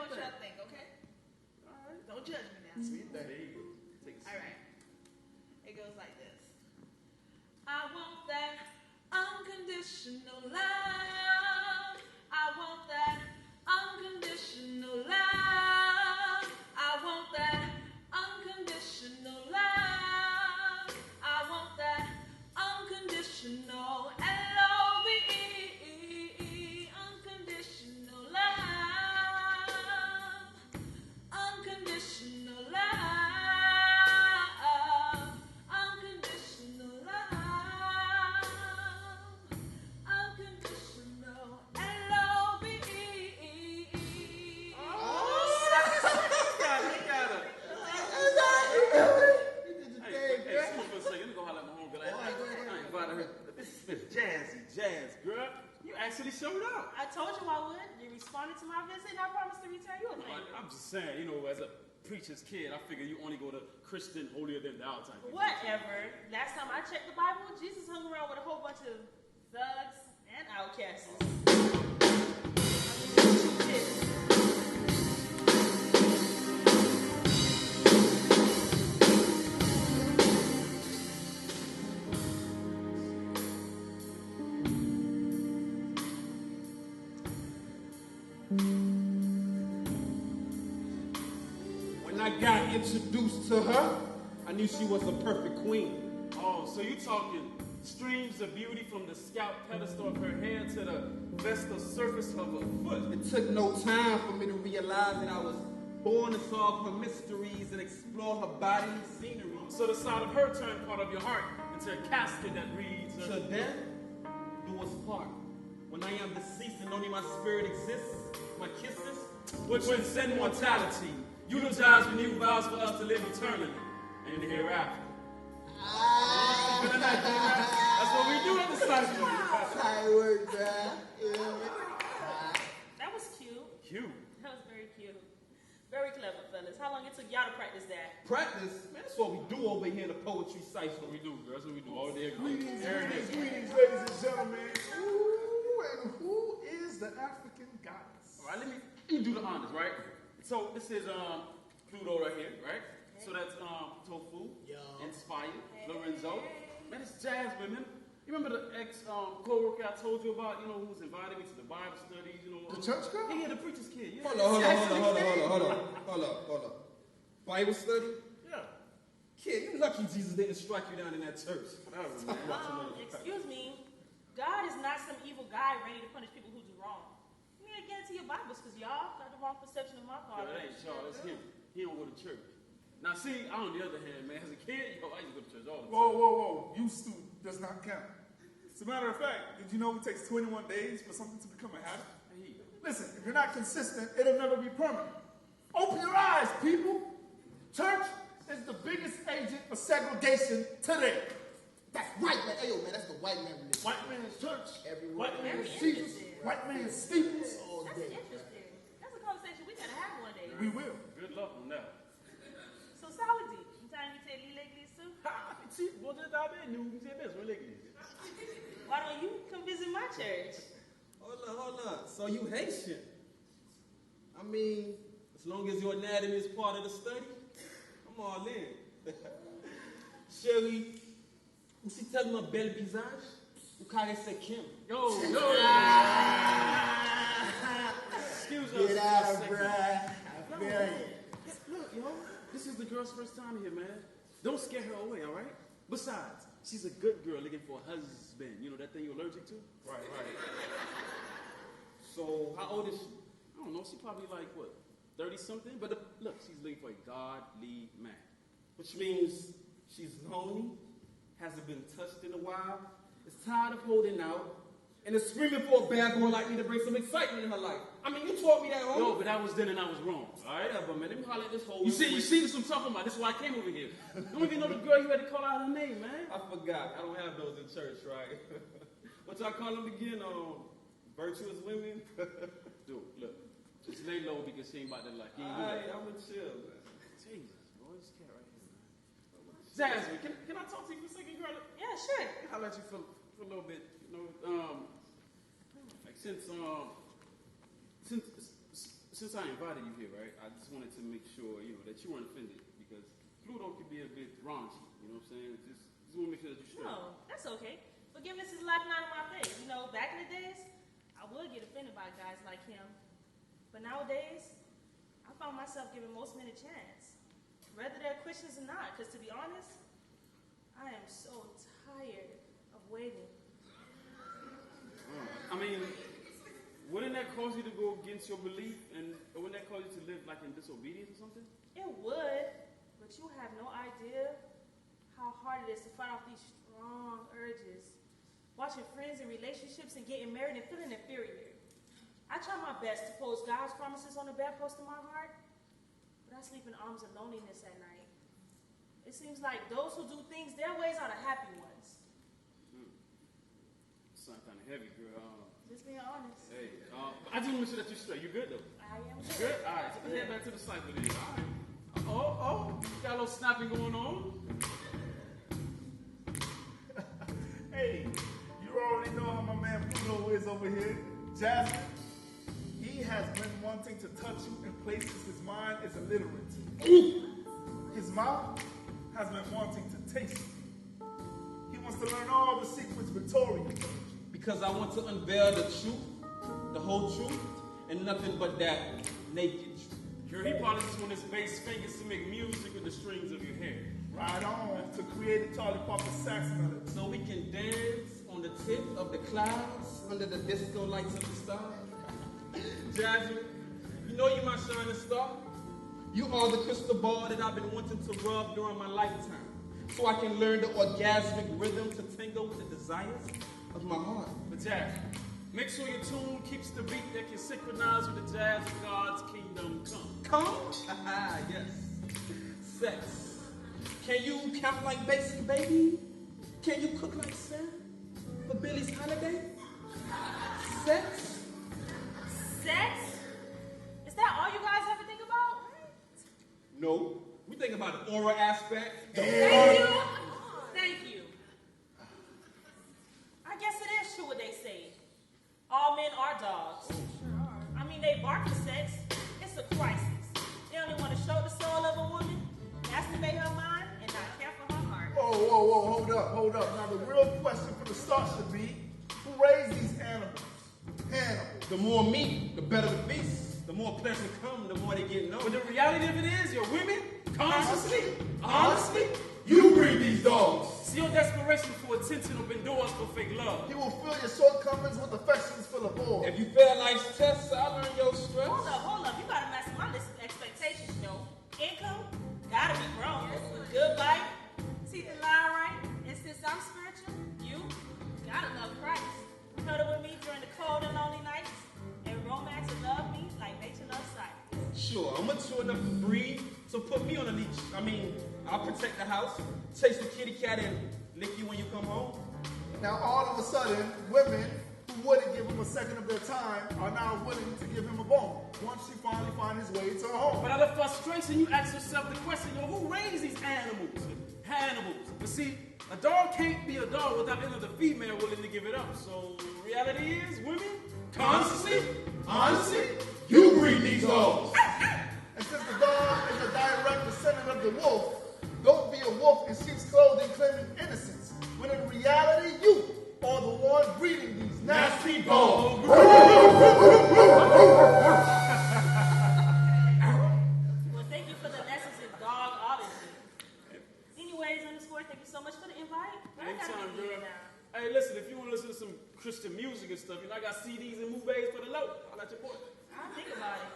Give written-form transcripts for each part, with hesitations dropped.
what y'all think, okay? All right. Don't judge me now. Sweet thing. There you go. All right. It goes like this. I want that unconditional love. I want that unconditional love. I want that unconditional love. I want that unconditional L-O-V-E. Unconditional love. Unconditional love. Unconditional love. Unconditional L-O-V-E. Jazz, girl. You actually showed up. I told you I would. You responded to my visit, and I promised to return you a favor. I'm just saying, as a preacher's kid, I figure you only go to Christian holier than thou type. Whatever. Last time I checked the Bible, Jesus hung around with a whole bunch of thugs and outcasts. When I got introduced to her, I knew she was a perfect queen. Oh, so you talking streams of beauty from the scalp pedestal of her head to the vestal surface of her foot. It took no time for me to realize that I was born to solve her mysteries and explore her body and scenery. So the side of her turned part of your heart into a casket that reads, "Till death do us part. When I am deceased and only my spirit exists, my kisses will transcend mortality. Eulogize when you vows for us to live eternally and in the hereafter." That's what we do at the Cypher. That was cute. Cute. That was very cute. Very clever, fellas. How long it took y'all to practice that? Practice? Man, that's what we do over here in the poetry Cypher. That's what we do, girl. That's what we do all day. Greetings, ladies and gentlemen. Ooh, and who is the African goddess? All right, let me do the honors, right? So this is Pluto right here, right? Okay. So that's Tofu, Inspired, Lorenzo. Man, it's Jasmine, man. You remember the co-worker I told you about, who was invited me to the Bible studies, The church girl? Yeah, the preacher's kid. Yeah. Hold up. Bible study? Yeah. Kid, you lucky Jesus didn't strike you down in that church. Excuse me. God is not some evil guy ready to punish people who do wrong. You need to get into your Bibles because y'all got the wrong perception of my father. It ain't y'all, it's him. He don't go to church. Now see, on the other hand, man, as a kid, I used to go to church all the time. Whoa. Used to does not count. As a matter of fact, did you know it takes 21 days for something to become a habit? Listen, if you're not consistent, it'll never be permanent. Open your eyes, people. Church is the biggest agent for segregation today. That's white man. Hey, yo, man, that's the white man religion. White man's church, Everywhere. white man's Jesus, white man's steeples. That's interesting. That's a conversation we gotta have one day. We will. Good luck on that. So, Saudi, you trying to tell me like this too? Why don't you come visit my church? Hold up. So you Haitian? I mean, as long as your anatomy is part of the study, I'm all in. Chérie, aussi tellement belle visage, ou caresse Kim. Yo. Excuse us. Get out, bruh. Look, this is the girl's first time here, man. Don't scare her away, all right? Besides, she's a good girl looking for a husband. You know that thing you're allergic to? Right. So, how old is she? I don't know. She probably like, 30-something? But look, she's looking for a godly man. Which means she's lonely, hasn't been touched in a while, is tired of holding out, and is screaming for a bad boy like me to bring some excitement in her life. I mean, you taught me that, homie. No, but that was then and I was wrong. All right? Whatever, man. Let me holler at this whole... You see this is what I'm talking about. This is why I came over here. You don't even know the girl you had to call out her name, man. I forgot. I don't have those in church, right? What y'all call them again? Virtuous women? Dude, look. Just lay low because she ain't about to like. Alright, I'm gonna chill, man. Jesus, boy, this cat right here, man. Jasmine, can I talk to you for a second, girl? Yeah, sure. I'll let you for a little bit. since I invited you here, right, I just wanted to make sure, that you weren't offended because Pluto could be a bit raunchy, you know what I'm saying? Just want to make sure that you're straight. No, that's okay. Forgiveness is like not in my face. Back in the days, I would get offended by guys like him. But nowadays, I found myself giving most men a chance, whether they're Christians or not, because to be honest, I am so tired of waiting. I mean, wouldn't that cause you to go against your belief, and wouldn't that cause you to live like in disobedience or something? It would, but you have no idea how hard it is to fight off these strong urges. Watching friends in relationships and getting married and feeling inferior. I try my best to post God's promises on the bedpost of my heart, but I sleep in arms of loneliness at night. It seems like those who do things their ways are the happy ones. Sounds kind of heavy, girl. Just being honest. Hey, I just want to make sure that you're straight. You good, though? I am You good? All right, so let's head back to the cycle then. All right. Got a little snapping going on. Hey, you already know how my man Pluto is over here. Jasmine, he has been wanting to touch you in places his mind is illiterate to. His mouth has been wanting to taste you. He wants to learn all the secrets Victoria told you. Because I want to unveil the truth, the whole truth, and nothing but that naked truth. Girl, he probably just want his bass fingers to make music with the strings of your hair. Right on, to create a Charlie Parker sax melody. So we can dance on the tip of the clouds under the disco lights of the stars. Jasmine, you're my shining star. You are the crystal ball that I've been wanting to rub during my lifetime. So I can learn the orgasmic rhythm to tingle with the desires of my heart. But Jack, make sure your tune keeps the beat that can synchronize with the jazz of God's kingdom come. Come? Yes. Sex. Can you count like Basie, baby? Can you cook like Sam for Billy's holiday? Sex? Sex? Is that all you guys ever think about? No. We think about the oral aspect. Thank you. Thank you. I guess it is true what they say. All men are dogs. I mean, they bark for sex. It's a crisis. They only want to show the soul of a woman, masturbate her mind, and not care for her heart. Whoa, hold up. Now the real question for the start should be, who raised these animals? Hannibal. The more meat, the better the feast. The more pleasure come, the more they get known. But the reality of it is, your women, consciously, honestly, you breed these dogs. see your desperation for attention open doors for fake love. He will fill your shortcomings with affections full of awe. If you fail life's tests, I'll learn your stress. Hold up. You gotta match my list of expectations, Income, gotta be grown. Good life, teeth and line right. And since I'm spiritual, you gotta love Christ. Cuddle with me during the cold and lonely nights. And romance and love me like nature loves sight. Sure, I'm mature enough to breathe, so put me on a leash. I'll protect the house, chase the kitty cat, and lick you when you come home. Now all of a sudden, women who wouldn't give him a second of their time are now willing to give him a bone once she finally finds his way to her home. But out of frustration, you ask yourself the question, who raised these animals? Hannibals. But see, a dog can't be a dog without the female willing to give it up. So the reality is, women, consciously, honestly, you breed these dogs. And since the dog is a direct descendant of the wolf, don't be a wolf in sheep's clothing claiming innocence, when in reality, you are the one breeding these nasty dogs. Well, thank you for the lessons in dogology. Anyways, thank you so much for the invite. Anytime, girl. Hey, listen, if you want to listen to some Christian music and stuff, I got CDs and movies for the low. I'll let your boy. I'll think about it.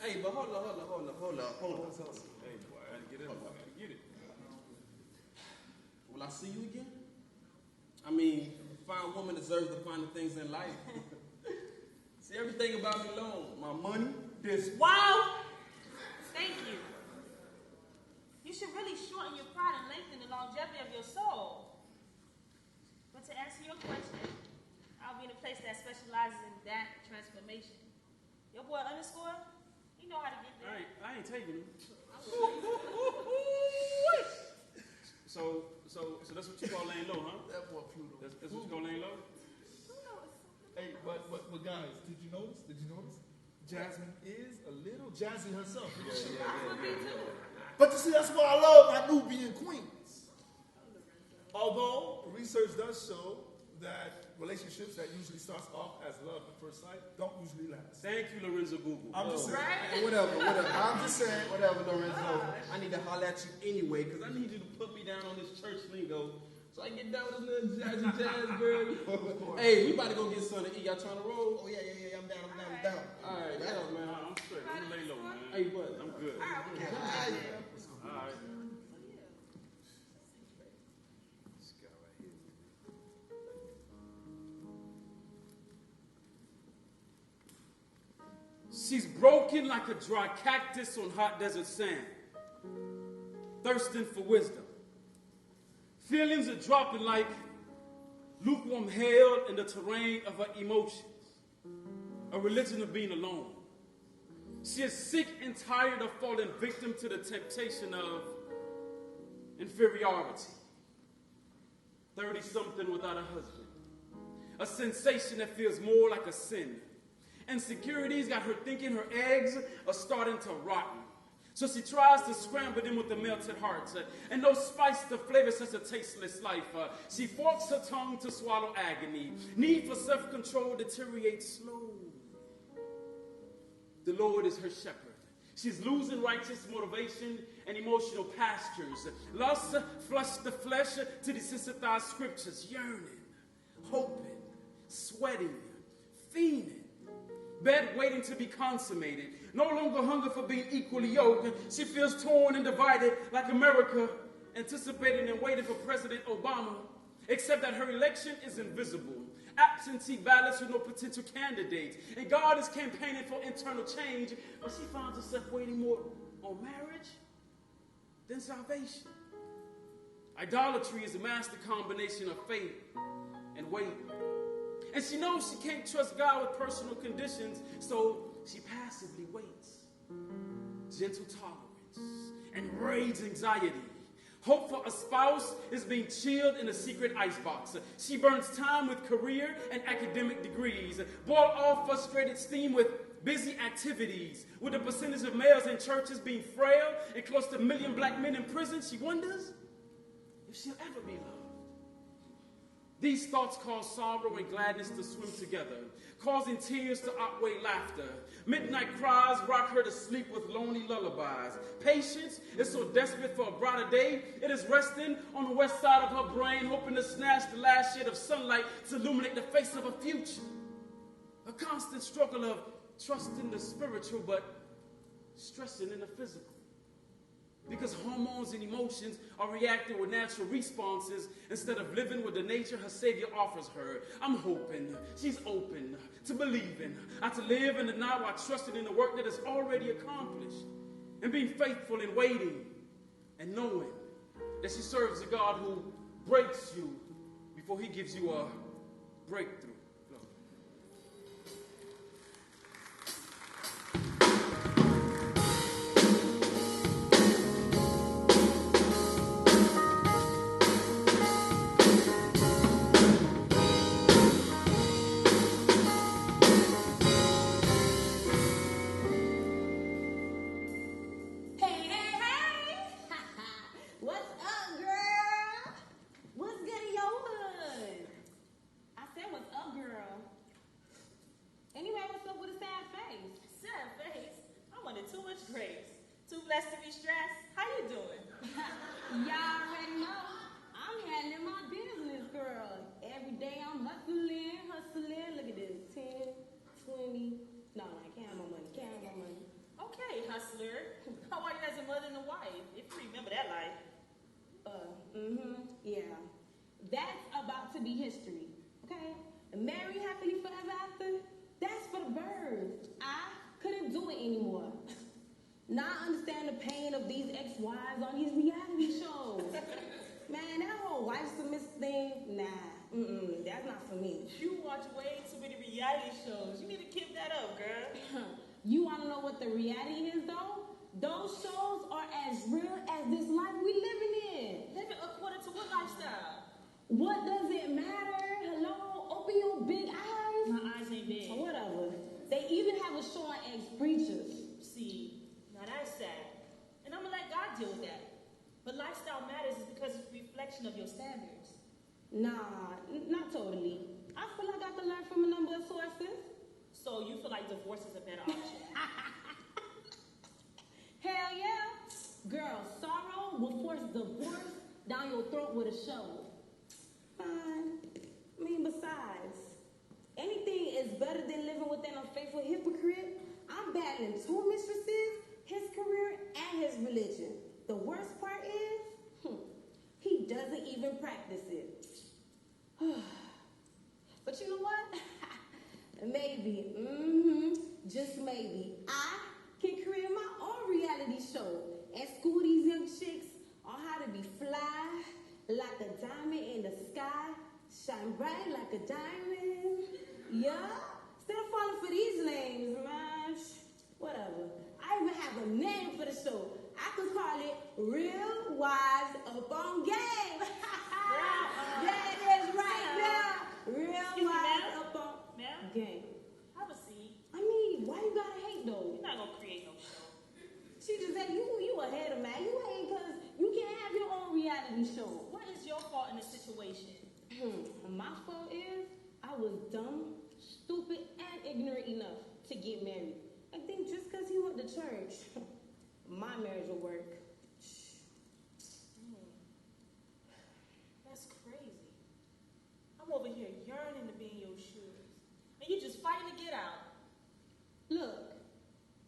Hey, but hold on. Hey, boy, I gotta get it. I gotta get it. Will I see you again? A fine woman deserves to find the things in life. See, everything about me alone. My money, this. Wow! Thank you. You should really shorten your pride and lengthen the longevity of your soul. But to answer your question, I'll be in a place that specializes in that transformation. Your boy underscore, he know how to get there. I ain't taking him. So that's what you call laying low, huh? That boy Pluto. That's what you call laying low? Hey, but guys, did you notice? Jasmine is a little jazzy herself. Yeah. But you see, that's why I love my Nubian queens. Although research does show that relationships that usually starts off as love at first sight don't usually last. Thank you, Lorenzo Google. I'm just saying. Hey, whatever. I'm just saying. Whatever, Lorenzo. I need to holler at you anyway, because I need you to put me down on this church lingo so I can get down with this little jazzy jazz, girl. Hey, we about to go get something to eat. Y'all trying to roll? Oh, yeah. I'm down. All right, get up, man. I'm straight. I'm gonna lay low, man. Hey, bud. I'm good. All right. She's broken like a dry cactus on hot desert sand, thirsting for wisdom. Feelings are dropping like lukewarm hail in the terrain of her emotions, a religion of being alone. She is sick and tired of falling victim to the temptation of inferiority. 30-something without a husband, a sensation that feels more like a sin. Insecurities got her thinking her eggs are starting to rotten. So she tries to scramble them with a melted heart. And no spice to flavor such a tasteless life. She forks her tongue to swallow agony. Need for self-control deteriorates slowly. The Lord is her shepherd. She's losing righteous motivation and emotional pastures. Lust flush the flesh to desensitize scriptures. Yearning, hoping, sweating, fiending. Bed waiting to be consummated. No longer hunger for being equally yoked. She feels torn and divided like America, anticipating and waiting for President Obama, except that her election is invisible. Absentee ballots with no potential candidates. And God is campaigning for internal change, but she finds herself waiting more on marriage than salvation. Idolatry is a master combination of faith and waiting. And she knows she can't trust God with personal conditions, so she passively waits. Gentle tolerance and rage anxiety. Hope for a spouse is being chilled in a secret icebox. She burns time with career and academic degrees. Boil off frustrated steam with busy activities. With the percentage of males in churches being frail and close to 1 million black men in prison, she wonders if she'll ever be loved. These thoughts cause sorrow and gladness to swim together, causing tears to outweigh laughter. Midnight cries rock her to sleep with lonely lullabies. Patience is so desperate for a brighter day, it is resting on the west side of her brain, hoping to snatch the last shade of sunlight to illuminate the face of a future. A constant struggle of trusting the spiritual, but stressing in the physical. Because hormones and emotions are reacting with natural responses instead of living with the nature her Savior offers her. I'm hoping she's open to believing, to live in the now while trusting in the work that is already accomplished, and being faithful in waiting and knowing that she serves a God who breaks you before he gives you a breakthrough. Yeah. That's about to be history, okay? And marry happily forever after, that's for the birds. I couldn't do it anymore. Now I understand the pain of these ex-wives on these reality shows. Man, that whole wife submiss thing, nah, that's not for me. You watch way too many reality shows. You need to keep that up, girl. You want to know what the reality is, though? Those shows are as real as this life we living in. Living according to what lifestyle? What does it matter? Hello? Open your big eyes. My eyes ain't big. Or whatever. They even have a show on ex-preachers. See, now that's sad. And I'm going to let God deal with that. But lifestyle matters is because it's a reflection of your standards. Nah, not totally. I feel like I can learn from a number of sources. So you feel like divorce is a better option? Hell yeah. Girl, sorrow will force divorce down your throat with a shovel. Fine. I mean, besides, anything is better than living with an unfaithful hypocrite. I'm battling 2 mistresses, his career, and his religion. The worst part is, he doesn't even practice it. But you know what? Maybe, just maybe, I can create my own reality show and school these young chicks on how to be fly like a diamond in the sky, shine bright like a diamond. Yeah, instead of falling for these lames, man. Whatever. I even have a name for the show. I could call it Real Wives Up on Game. That is right now. Real Wives Up on Game. Have a seat. I mean, why you gotta hate though? You're not going to create no show. She just said you a hater, man. You ain't, cause you can't have your own reality show. What is your fault in this situation? My fault is I was dumb, stupid, and ignorant enough to get married. I think just because he went to church, my marriage will work. That's crazy. I'm over here yearning to be in your shoes. And you just fighting to get out. Look,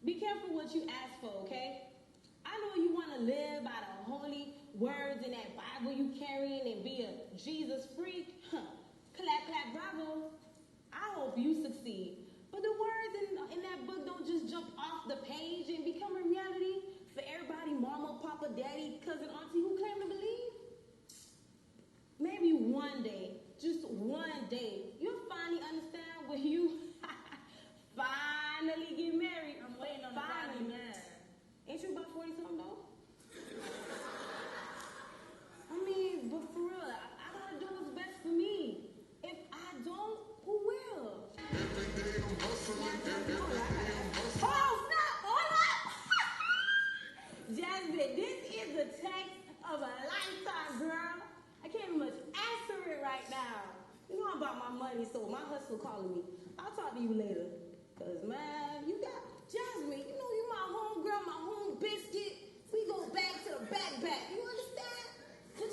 be careful what you ask for, okay? I know you want to live by the holy words in that Bible you carrying and be a Jesus freak. Clap, clap, bravo. I hope you succeed. But the words in that book don't just jump off the page and become a reality for everybody, mama, papa, daddy, cousin, auntie who claim to believe. Maybe one day, just one day, you'll finally understand when you finally get married. I'm waiting on the godly man. Ain't you about 40-something though? I mean, but for real, I gotta do what's best for me. If I don't, who will? Oh, snap! Hold up! Jasmine, this is the text of a lifetime, girl. I can't even much answer it right now. You know I'm about my money, so my hustle calling me. I'll talk to you later. Cause man, you got Jasmine, you know you my home girl, my home biscuit. We go back to the back. You understand? But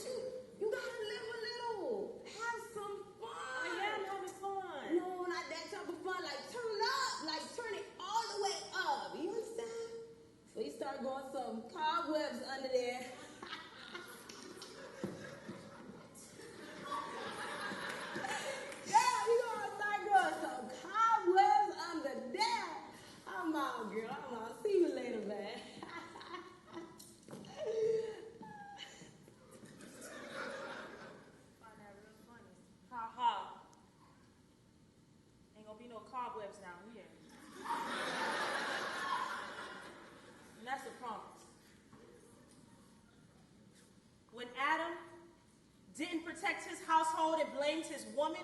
you gotta live a little. Have some fun. Oh, yeah, I'm having fun. No, not that type of fun. Like turn up. Like turn it all the way up. You understand? So you start going some cobwebs under there. Yeah, you gonna start going some cobwebs under there. I'm out, girl. I'm out. See you later, man. Find that real funny. Ha ha. Ain't gonna be no cobwebs down here. And that's a promise. When Adam didn't protect his household and blamed his woman,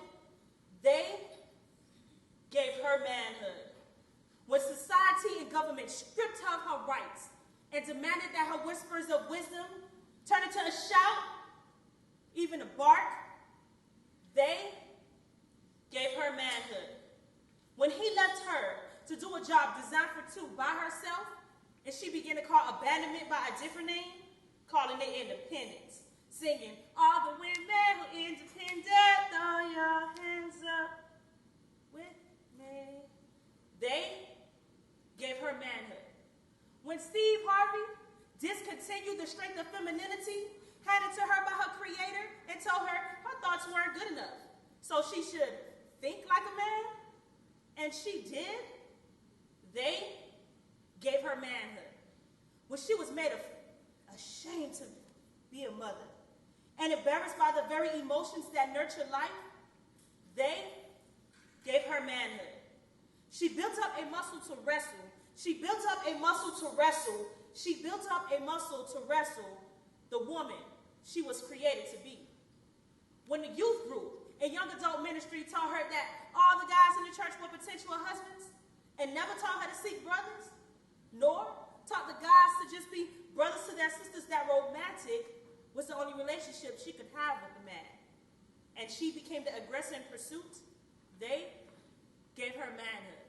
they gave her manhood. When society and government stripped her of her rights and demanded that her whispers of wisdom turn into a shout, even a bark, they gave her manhood. When he left her to do a job designed for two by herself, and she began to call abandonment by a different name, calling it independence, singing, all the women who independent, throw your hands up with me. They gave her manhood. When Steve Harvey discontinued the strength of femininity handed to her by her creator and told her her thoughts weren't good enough, so she should think like a man, and she did, they gave her manhood. When she was made of ashamed to be a mother and embarrassed by the very emotions that nurture life, they gave her manhood. She built up a muscle to wrestle. She built up a muscle to wrestle. She built up a muscle to wrestle the woman she was created to be. When the youth group and young adult ministry told her that all the guys in the church were potential husbands, and never taught her to seek brothers, nor taught the guys to just be brothers to their sisters, that romantic was the only relationship she could have with the man. And she became the aggressor in pursuit, they gave her manhood.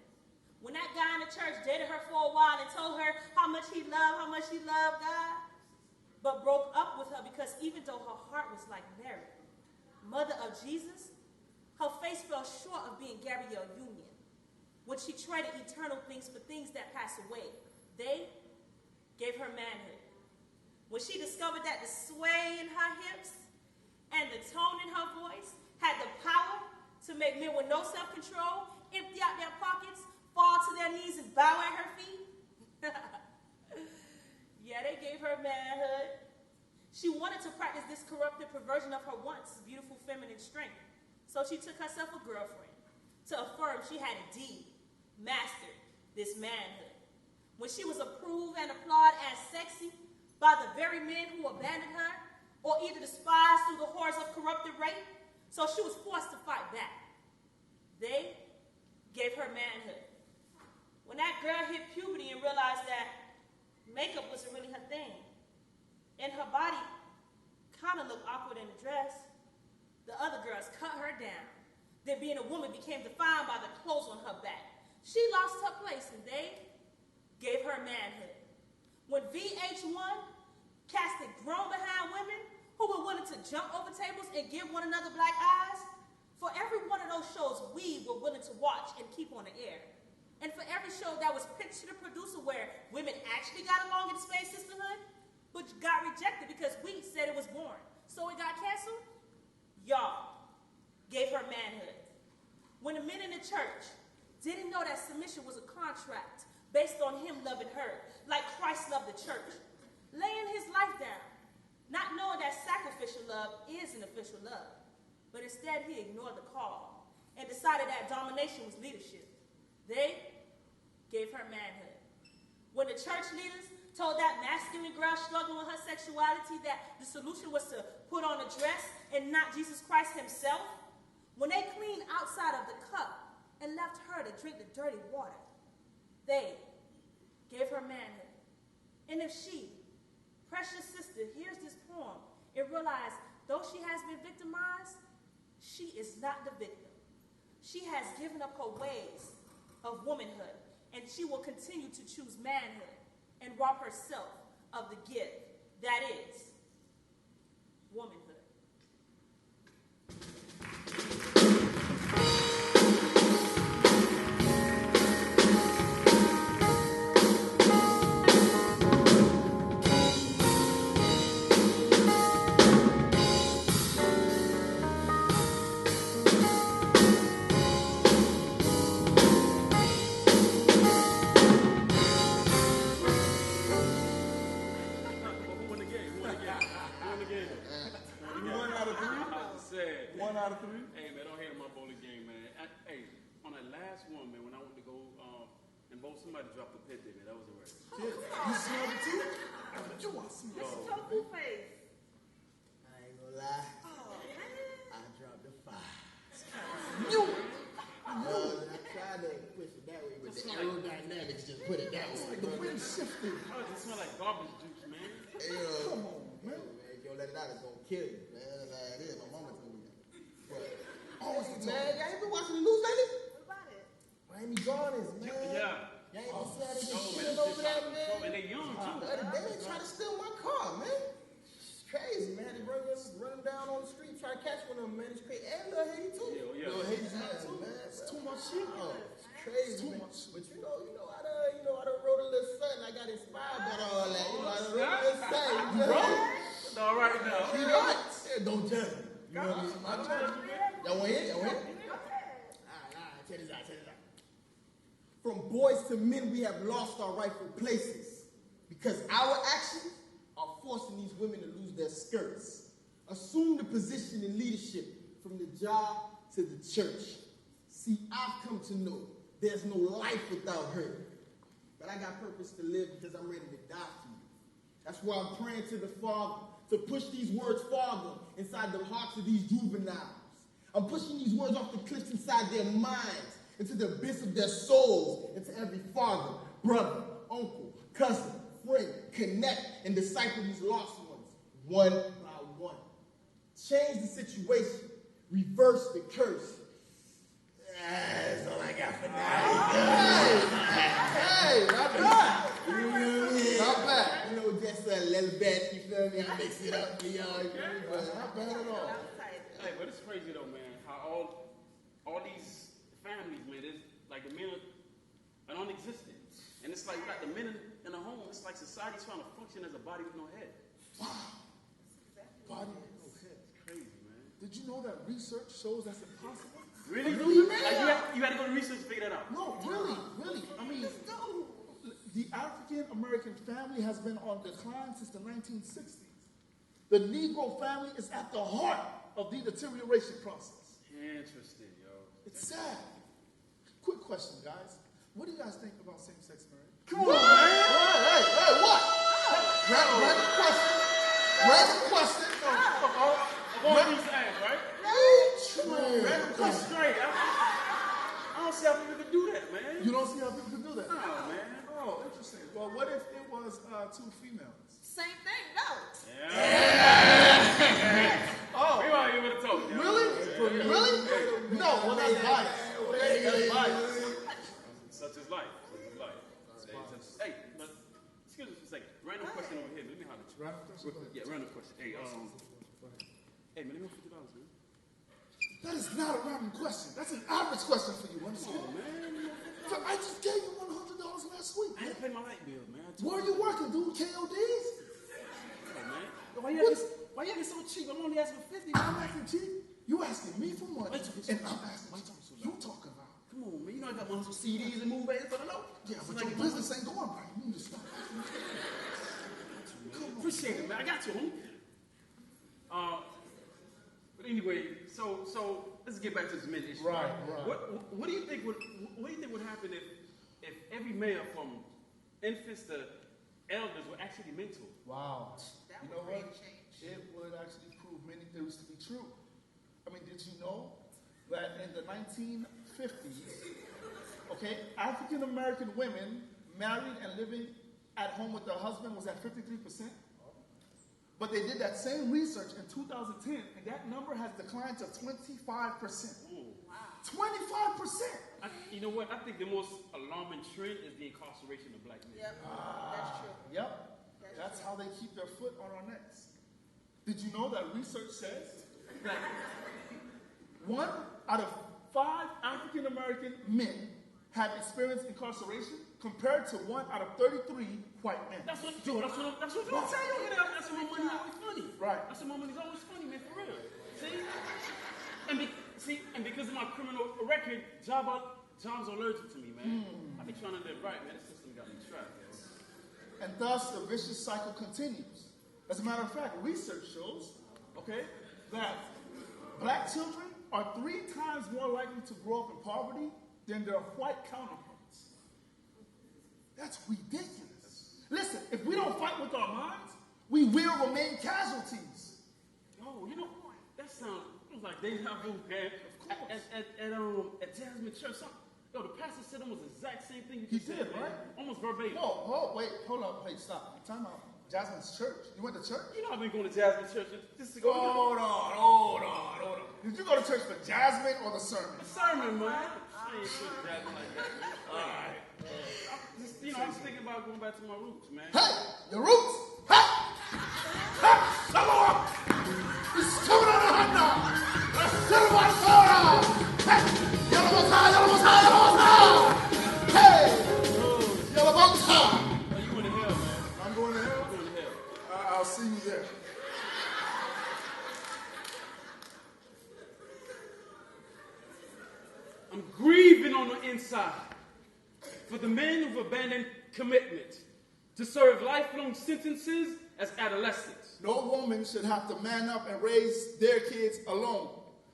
When that guy in the church dated her for a while and told her how much she loved God, but broke up with her because even though her heart was like Mary, mother of Jesus, her face fell short of being Gabrielle Union. When she traded eternal things for things that pass away, they gave her manhood. When she discovered that the sway in her hips and the tone in her voice had the power to make men with no self-control empty out their pockets, fall to their knees, and bow at her feet. Yeah, they gave her manhood. She wanted to practice this corrupted perversion of her once beautiful feminine strength. So she took herself a girlfriend to affirm she had indeed mastered this manhood. When she was approved and applauded as sexy by the very men who abandoned her or either despised through the horrors of corrupted rape, so she was forced to fight back. They gave her manhood. When that girl hit puberty and realized that makeup wasn't really her thing, and her body kind of looked awkward in the dress, the other girls cut her down. Then being a woman became defined by the clothes on her back. She lost her place, and they gave her manhood. When VH1 casted grown behind women who were willing to jump over tables and give one another black eyes, for every one of those shows we were willing to watch and keep on the air. And for every show that was pitched to the producer where women actually got along in Space Sisterhood, but got rejected because we said it was boring, so it got canceled, y'all gave her manhood. When the men in the church didn't know that submission was a contract based on him loving her, like Christ loved the church, laying his life down, not knowing that sacrificial love is an official love, but instead he ignored the call and decided that domination was leadership. They gave her manhood. When the church leaders told that masculine girl struggling with her sexuality that the solution was to put on a dress and not Jesus Christ himself, when they cleaned outside of the cup and left her to drink the dirty water, they gave her manhood. And if she, precious sister, hears this poem and realizes though she has been victimized, she is not the victim. She has given up her ways of womanhood, and she will continue to choose manhood and rob herself of the gift that is womanhood. Somebody dropped a pit in it. That was a record. You smelled it too? But you want some? This is tofu face. I ain't gonna lie. Oh, man. I dropped a 5. You! I tried to push it that way, but the aerodynamics just put it that way. Like the wind shifted. Oh, it smell like garbage juice, man. Come on, man. If you don't let it out, it's gonna kill you, man. That's how it is. My mama told me that. But, Always the man, y'all ain't been watching the news lately? What about it? Miami Gardens, man. Yeah. Y'all ain't been seeing how they Oh, been man, shooting over there, man. and they young, too. The other day, they tried to steal my car, man. It's crazy, man. They run them down on the street, try to catch one of them, man. It's crazy. And Lil Haiti, too. Yeah. Lil Haiti's mad, too, man. It's too much shit. Oh, it's crazy, It's too man. much. But I done wrote a little something. I got inspired by all that. I done wrote a little something. You know? It's all right now. You right. Yeah, don't judge me. You know what I mean? Y'all want to hear? All right. Check this out. From boys to men, we have lost our rightful places because our actions are forcing these women to lose their skirts, assume the position in leadership from the job to the church. See, I've come to know there's no life without her, but I got purpose to live because I'm ready to die for you. That's why I'm praying to the Father to push these words farther inside the hearts of these juveniles. I'm pushing these words off the cliffs inside their minds into the abyss of their souls, into every father, brother, uncle, cousin, friend, connect and disciple these lost ones, one by one. Change the situation, reverse the curse. That's all I got for now. Hey, not bad. Not bad. You know, just a little bit, you feel me? I mix it up for y'all, you feel me? But not bad at all. Hey, but it's crazy though, man, how all these families, man, it's like the men are non-existent. And it's like the men in the home, it's like society's trying to function as a body with no head. Wow. Body with no head. It's crazy, man. Did you know that research shows that's impossible? Really? Like you had to go to research to figure that out? No, really. I mean, the African American family has been on decline since the 1960s. The Negro family is at the heart of the deterioration process. Interesting, yo. It's sad. Quick question, guys. What do you guys think about same-sex marriage? Come on, man. Hey, what? Random question. Random question. Of all these ads, right? Random question. Straight. I don't see how people can do that, man. You don't see how people can do that? No, man. Oh, interesting. Well, what if it was two females? Same thing, no. Yeah. Oh. We out here with a talk. Really? Yeah. Really? No, well, that's bias. That's bias. Such is life. Hey, but excuse me for a second. Random question over here. Let me holler at you. Random question? Yeah, random question. Hey, hey, man, let me $50, man. That is not a random question. That's an average question for you. Understand? Oh, man. I just gave you $100 last week. I had to pay my light bill, man. Where are you working, dude? KODs? Come on, man. Why you acting so cheap? I'm only asking for $50. I'm asking cheap. You asking me for money, and I'm asking you talking about. Come on, man. You know I got my some CDs and movies for the low. Yeah, but your business ain't going right. You need to stop. Appreciate it, man. I got you, homie. But anyway, so let's get back to this minute issue. Right. What do you think would happen if every male from infants to elders were actually mentored? Wow. You know what? It would actually prove many things to be true. I mean, did you know that in the 1950s, okay, African American women married and living at home with their husband was at 53%? But they did that same research in 2010, and that number has declined to 25%. Ooh. Wow. 25%! You know what? I think the most alarming trend is the incarceration of black men. Yep, that's true. Yep. That's how they keep their foot on our necks. Did you know that research says that 1 out of 5 African American men have experienced incarceration compared to 1 out of 33 white men? That's what I'm saying over there. That's why my money's always funny. Right. That's why my money's always funny, man, for real. See? And because of my criminal record, jobs are allergic to me, man. I be trying to live right, man. This system got me trapped, yo. And thus the vicious cycle continues. As a matter of fact, research shows, okay, that black children are 3 times more likely to grow up in poverty than their white counterparts. That's ridiculous. Listen, if we don't fight with our minds, we will remain casualties. Yo, you know, that sounds like deja vu, man. At Jasmine Church, yo, the pastor said almost the exact same thing you just said, right? Almost verbatim. No, hold up, wait, stop. Time out. Jasmine's church. You went to church? You know I've been going to Jasmine Church just to go. Hold on. Did you go to church for Jasmine or the sermon? The sermon, man. I ain't sure Jasmine like that. All right. I was thinking about going back to my roots, man. Hey, your roots? Hey! Come on! It's coming on the hot dog! Hey! Yellow Motor! Hey! Yellow Motor! Oh, you going to hell, man. I'm going to hell? I'm going to hell. I'll see you there. I'm grieving on the inside for the men who've abandoned commitment to serve lifelong sentences as adolescents. No woman should have to man up and raise their kids alone,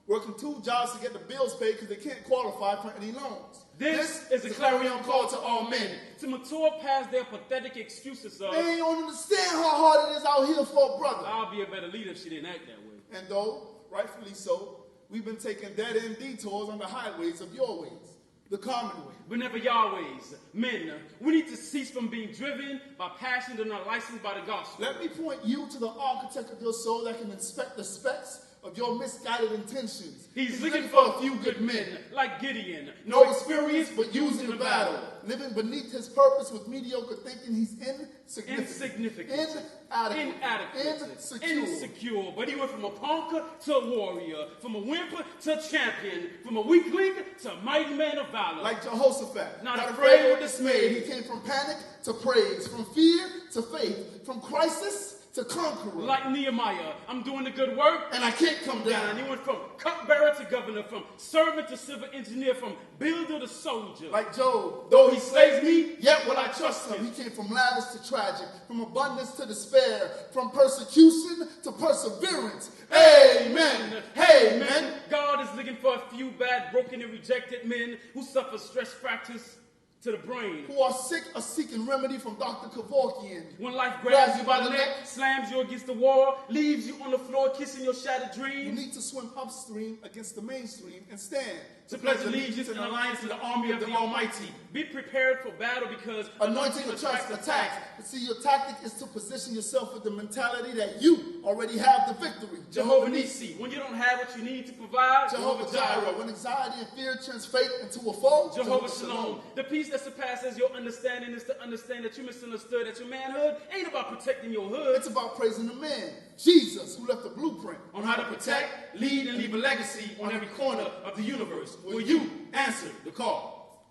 working 2 jobs to get the bills paid because they can't qualify for any loans. This is a clarion call to all men to mature past their pathetic excuses of, they don't understand how hard it is out here for a brother. I'll be a better leader if she didn't act that way. And though, rightfully so, we've been taking dead-end detours on the highways of your ways. the common way. But never Yahweh's. Men, we need to cease from being driven by passion and not licensed by the gospel. Let me point you to the architect of your soul that can inspect the specs of your misguided intentions. He's looking for a few good men, like Gideon. No experience, but used in the battle. Living beneath his purpose with mediocre thinking, he's insignificant. Inadequate. Insecure. But he went from a punker to a warrior, from a whimper to a champion, from a weak link to a mighty man of valor. Like Jehoshaphat, not afraid or dismayed. He came from panic to praise, from fear to faith, from crisis to conqueror. Like Nehemiah, I'm doing the good work, and I can't come down. He went from cupbearer to governor, from servant to civil engineer, from builder to soldier. Like Job, though he slays me, yet will I trust him. He came from lavish to tragic, from abundance to despair, from persecution to perseverance. Amen. Amen. God is looking for a few bad, broken, and rejected men who suffer stress fractures to the brain. Who are sick of seeking remedy from Dr. Kevorkian. When life grabs you by the neck, slams you against the wall, leaves you on the floor kissing your shattered dreams. You need to swim upstream against the mainstream and stand to pledge allegiance and alliance to the army of the Almighty. Be prepared for battle because anointing attracts attacks. But see, your tactic is to position yourself with the mentality that you already have the victory. Jehovah Nissi, when you don't have what you need to provide. Jehovah Jireh, when anxiety and fear turns faith into a foe. Jehovah Shalom, the peace that surpasses your understanding is to understand that you misunderstood, that your manhood ain't about protecting your hood. It's about praising the man, Jesus, who left a blueprint on how to protect, lead, and leave a legacy on every corner of the universe. Will you answer the call?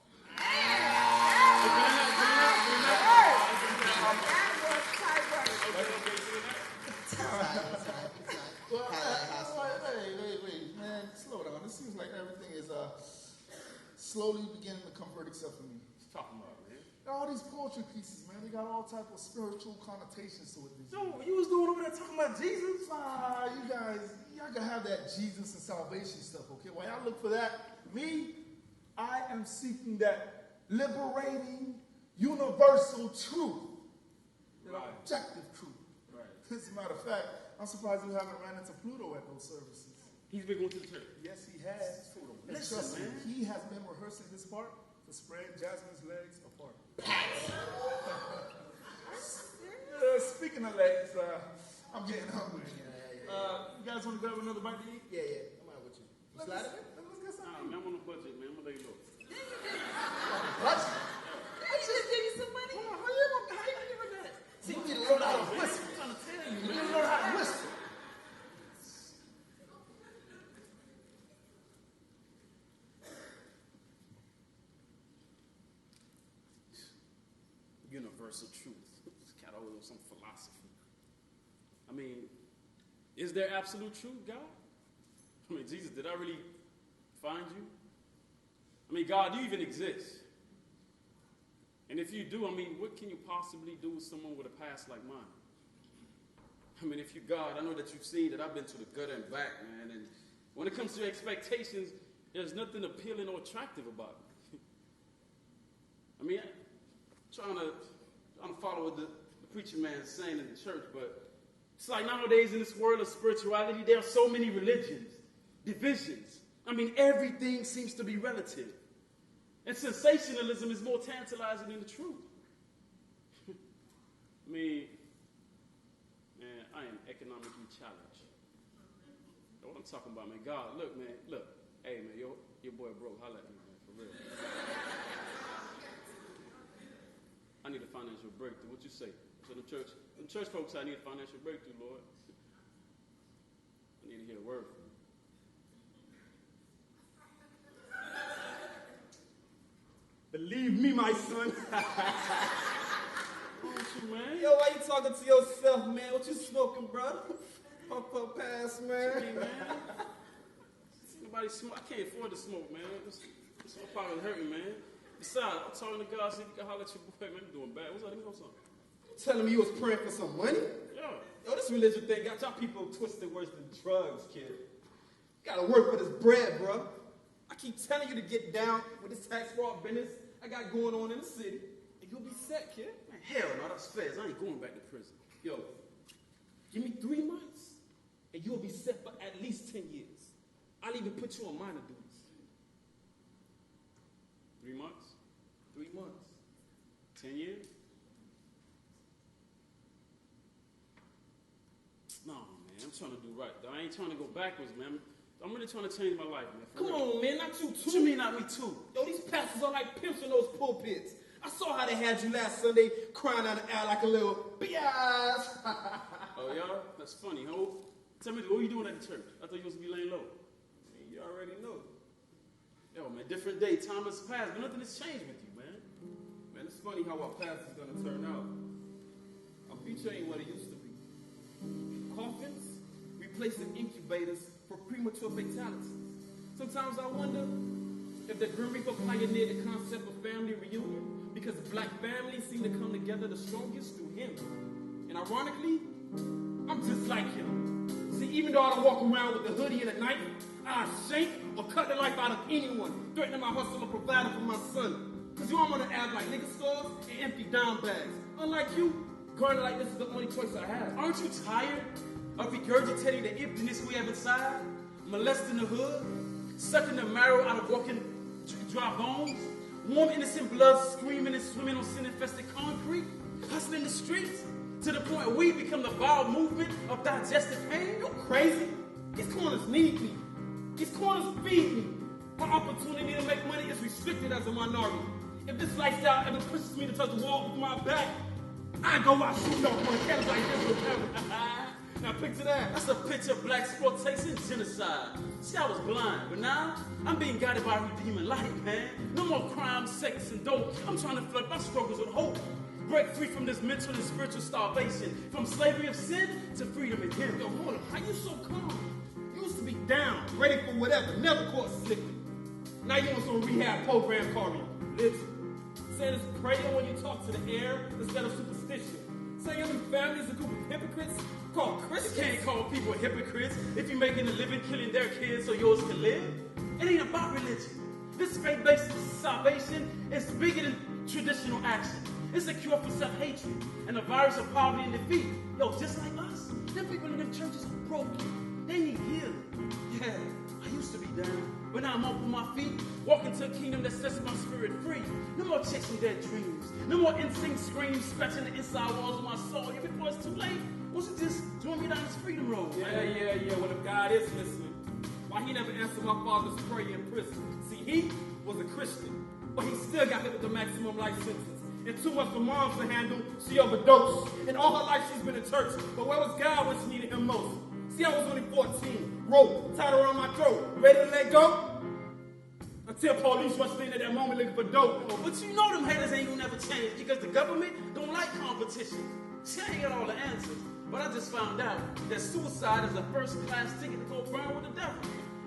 Wait, man, slow down. It seems like everything is slowly beginning to comfort except for me. Talking about, man. All these poetry pieces, man, they got all type of spiritual connotations to it. Dude, you was doing over there talking about Jesus? You guys, y'all can have that Jesus and salvation stuff, okay? While y'all look for that, me, I am seeking that liberating, universal truth. Right. Objective truth. Right. As a matter of fact, I'm surprised you haven't ran into Pluto at those services. He's been going to the church. Yes, he has. Listen, man. He has been rehearsing his part to spread Jasmine's legs apart. Speaking of legs, I'm getting hungry. You guys want to grab another bite to eat? Yeah. I'm out with you. You slide it? Let's get something. I'm on a budget, man. I'm going to let you know. What? I just give you some money. How you doing that? See, you need to learn how to whistle. I'm trying to tell you. You need to learn how to whistle. Universal truth. It's kind of some philosophy. I mean, is there absolute truth, God? I mean, Jesus, did I really find you? I mean, God, do you even exist? And if you do, I mean, what can you possibly do with someone with a past like mine? I mean, if you God, I know that you've seen that I've been to the gutter and back, man. And when it comes to your expectations, there's nothing appealing or attractive about it. I mean, trying to follow what the preacher man is saying in the church, but it's like nowadays in this world of spirituality, there are so many religions, divisions. I mean, everything seems to be relative. And sensationalism is more tantalizing than the truth. I mean, man, I am economically challenged. That's what I'm talking about, man. God, look, man, look. Hey, man, your boy broke. Holla at me, man, for real. I need a financial breakthrough. What you say? So the church folks, I need a financial breakthrough, Lord. I need to hear a word from you. Believe me, my son. What you, man? Yo, why you talking to yourself, man? What you smoking, brother? Pump pass, man. Hey, man. Nobody smoke. I can't afford to smoke, man. This probably hurting, man. Besides, I'm talking to God, see if you can holler at your boy, man. I'm doing bad. What's that? Let me know something. You telling me you was praying for some money? Yeah. Yo, this religion thing got y'all people twisted worse than drugs, kid. You gotta work for this bread, bro. I keep telling you to get down with this tax fraud business I got going on in the city, and you'll be set, kid. Man, hell no, that's feds. I ain't going back to prison. Yo, give me 3 months, and you'll be set for at least 10 years. I'll even put you on minor duties. 3 months? 3 months. 10 years? No, man, I'm trying to do right, though. I ain't trying to go backwards, man. I'm really trying to change my life, man. Come on, man, not you too. What you mean not me too? Yo, these pastors are like pimps in those pulpits. I saw how they had you last Sunday crying out the air like a little biatch. Oh, y'all? That's funny, ho. Tell me, what were you doing at the church? I thought you was going to be laying low. You already know. Yo, man, different day. Time has passed, but nothing has changed with you, man. Man, it's funny how our past is going to turn out. Our future ain't what it used to be. Coffins replacing incubators for premature fatalities. Sometimes I wonder if the Grim Reaper pioneered the concept of family reunion because black families seem to come together the strongest through him. And ironically, I'm just like him. See, even though I don't walk around with a hoodie and a knife, I shank or cut the life out of anyone, threatening my hustle or providing for my son. Because you don't want to act like nigga stores and empty dime bags. Unlike you, grinding like this is the only choice I have. Aren't you tired of regurgitating the emptiness we have inside? Molesting the hood? Sucking the marrow out of walking dry bones? Warm innocent blood screaming and swimming on sin-infested concrete? Hustling the streets? To the point where we become the vile movement of digested pain? You're crazy. These corners need me. These corners feed me. My opportunity to make money is restricted as a minority. If this lifestyle ever pushes me to touch the wall with my back, I go out shooting off on a cannon like this with camera. Now picture that. That's a picture of black exploitation genocide. See, I was blind, but now I'm being guided by a redeeming light, man. No more crime, sex, and dope. I'm trying to flood my struggles with hope. Break free from this mental and spiritual starvation. From slavery of sin to freedom in him. Yo, hold on. How you so calm? You used to be down, ready for whatever, never caught slipping. Now you on some rehab program called religion. Saying it's prayer when you talk to the air instead of superstition. Saying your family is a group of hypocrites called Christians. You can't call people hypocrites if you're making a living killing their kids so yours can live. It ain't about religion. This faith-based salvation is bigger than traditional action. It's a cure for self-hatred and a virus of poverty and defeat. Yo, just like us, them people in them churches are broken. They need healing. Yeah, I used to be down, but now I'm up on my feet, walking to a kingdom that sets my spirit free. No more chasing dead dreams. No more instinct screams scratching the inside walls of my soul. Yeah, before it's too late, won't you just join me down this freedom road? Yeah. Well, if God is listening, why he never answered my father's prayer in prison? See, he was a Christian, but he still got hit with the maximum life sentence. And too much for moms to handle, she overdosed. And all her life she's been in church. But where was God when she needed him most? See, I was only 14, rope tied around my throat, ready to let go. Until police rushed in at that moment looking for dope. But you know them haters ain't gonna never change because the government don't like competition. See, I ain't got all the answers. But I just found out that suicide is a first-class ticket to go burn with the devil.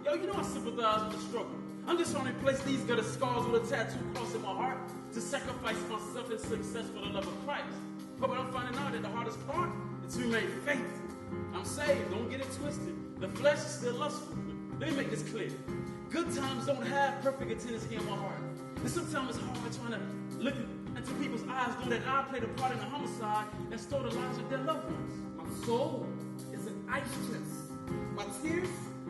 Yo, you know I sympathize with the struggle. I'm just trying to replace these gutter scars with a tattoo crossing my heart to sacrifice myself in success for the love of Christ. But I'm finding out that the hardest part is to remain faithful. I'm saved, don't get it twisted. The flesh is still lustful. Let me make this clear. Good times don't have perfect attendance here in my heart. And sometimes it's hard trying to look into people's eyes, knowing that I played a part in a homicide and stole the lives of their loved ones. My soul is an ice chest. My tears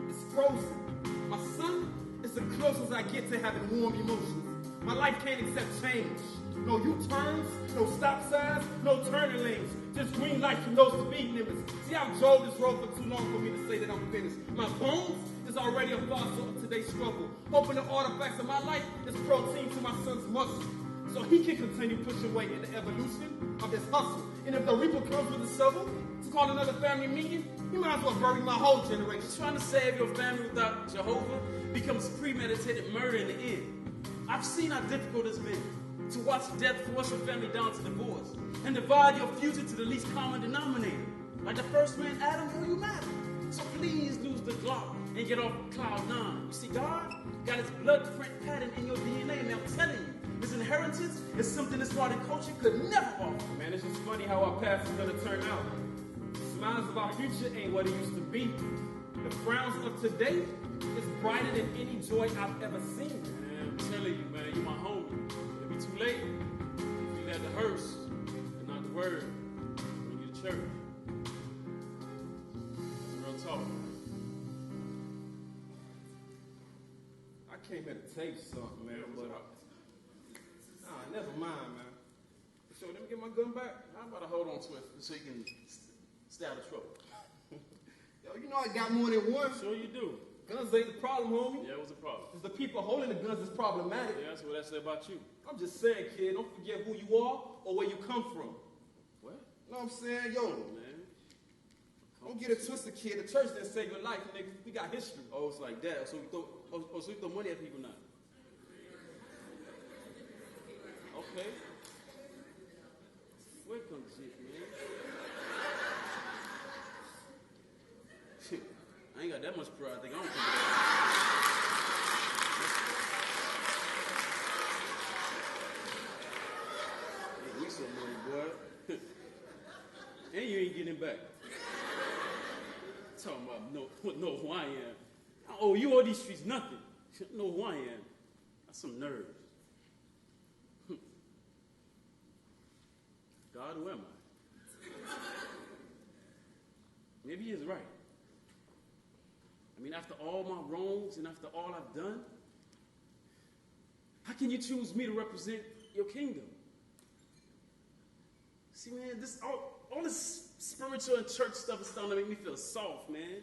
is frozen. My sun is the closest I get to having warm emotions. My life can't accept change. No U-turns, no stop signs, no turning lanes. Just green lights from those speed limits. See, I've drove this road for too long for me to say that I'm finished. My bones is already a fossil of today's struggle. Hoping the artifacts of my life is protein to my son's muscle. So he can continue pushing weight in the evolution of this hustle. And if the reaper comes with a shovel to call another family meeting, you might as well bury my whole generation. Trying to save your family without Jehovah becomes premeditated murder in the end. I've seen how difficult it's been to watch death force your family down to divorce and divide your future to the least common denominator. Like the first man, Adam, you matter. So please lose the Glock and get off cloud 9. You see, God got his blood print pattern in your DNA, man. I'm telling you, his inheritance is something this modern culture could never offer. Man, it's just funny how our past is going to turn out. The smiles of our future ain't what it used to be. The frowns of today is brighter than any joy I've ever seen. Man, I'm telling you, man, you're my homie. It'll be too late if you had the hearse and not the word when you to church. That's real talk, man. I came here to tell you something, man, but Never mind, man. So let me get my gun back. How about I hold on to it so you can stay out of trouble? Yo, you know I got more than one. Sure you do. Guns ain't the problem, homie. Yeah, what's the problem? It's the people holding the guns that's problematic. Yeah, that's what I say about you. I'm just saying, kid, don't forget who you are or where you come from. What? You know what I'm saying? Yo, Man. Don't get it twisted, kid. The church didn't save your life, nigga. We got history. Oh, it's like that. So we throw money at people now. Okay. Where comes shit, man? Shit. I ain't got that much pride. I think I don't think of that. Hey, we some money, boy. And you ain't getting it back. Talking about know who I am. I owe you all these streets nothing. Know who I am. That's some nerves. God, who am I? Maybe he is right. I mean, after all my wrongs and after all I've done, how can you choose me to represent your kingdom? See, man, all this spiritual and church stuff is starting to make me feel soft, man.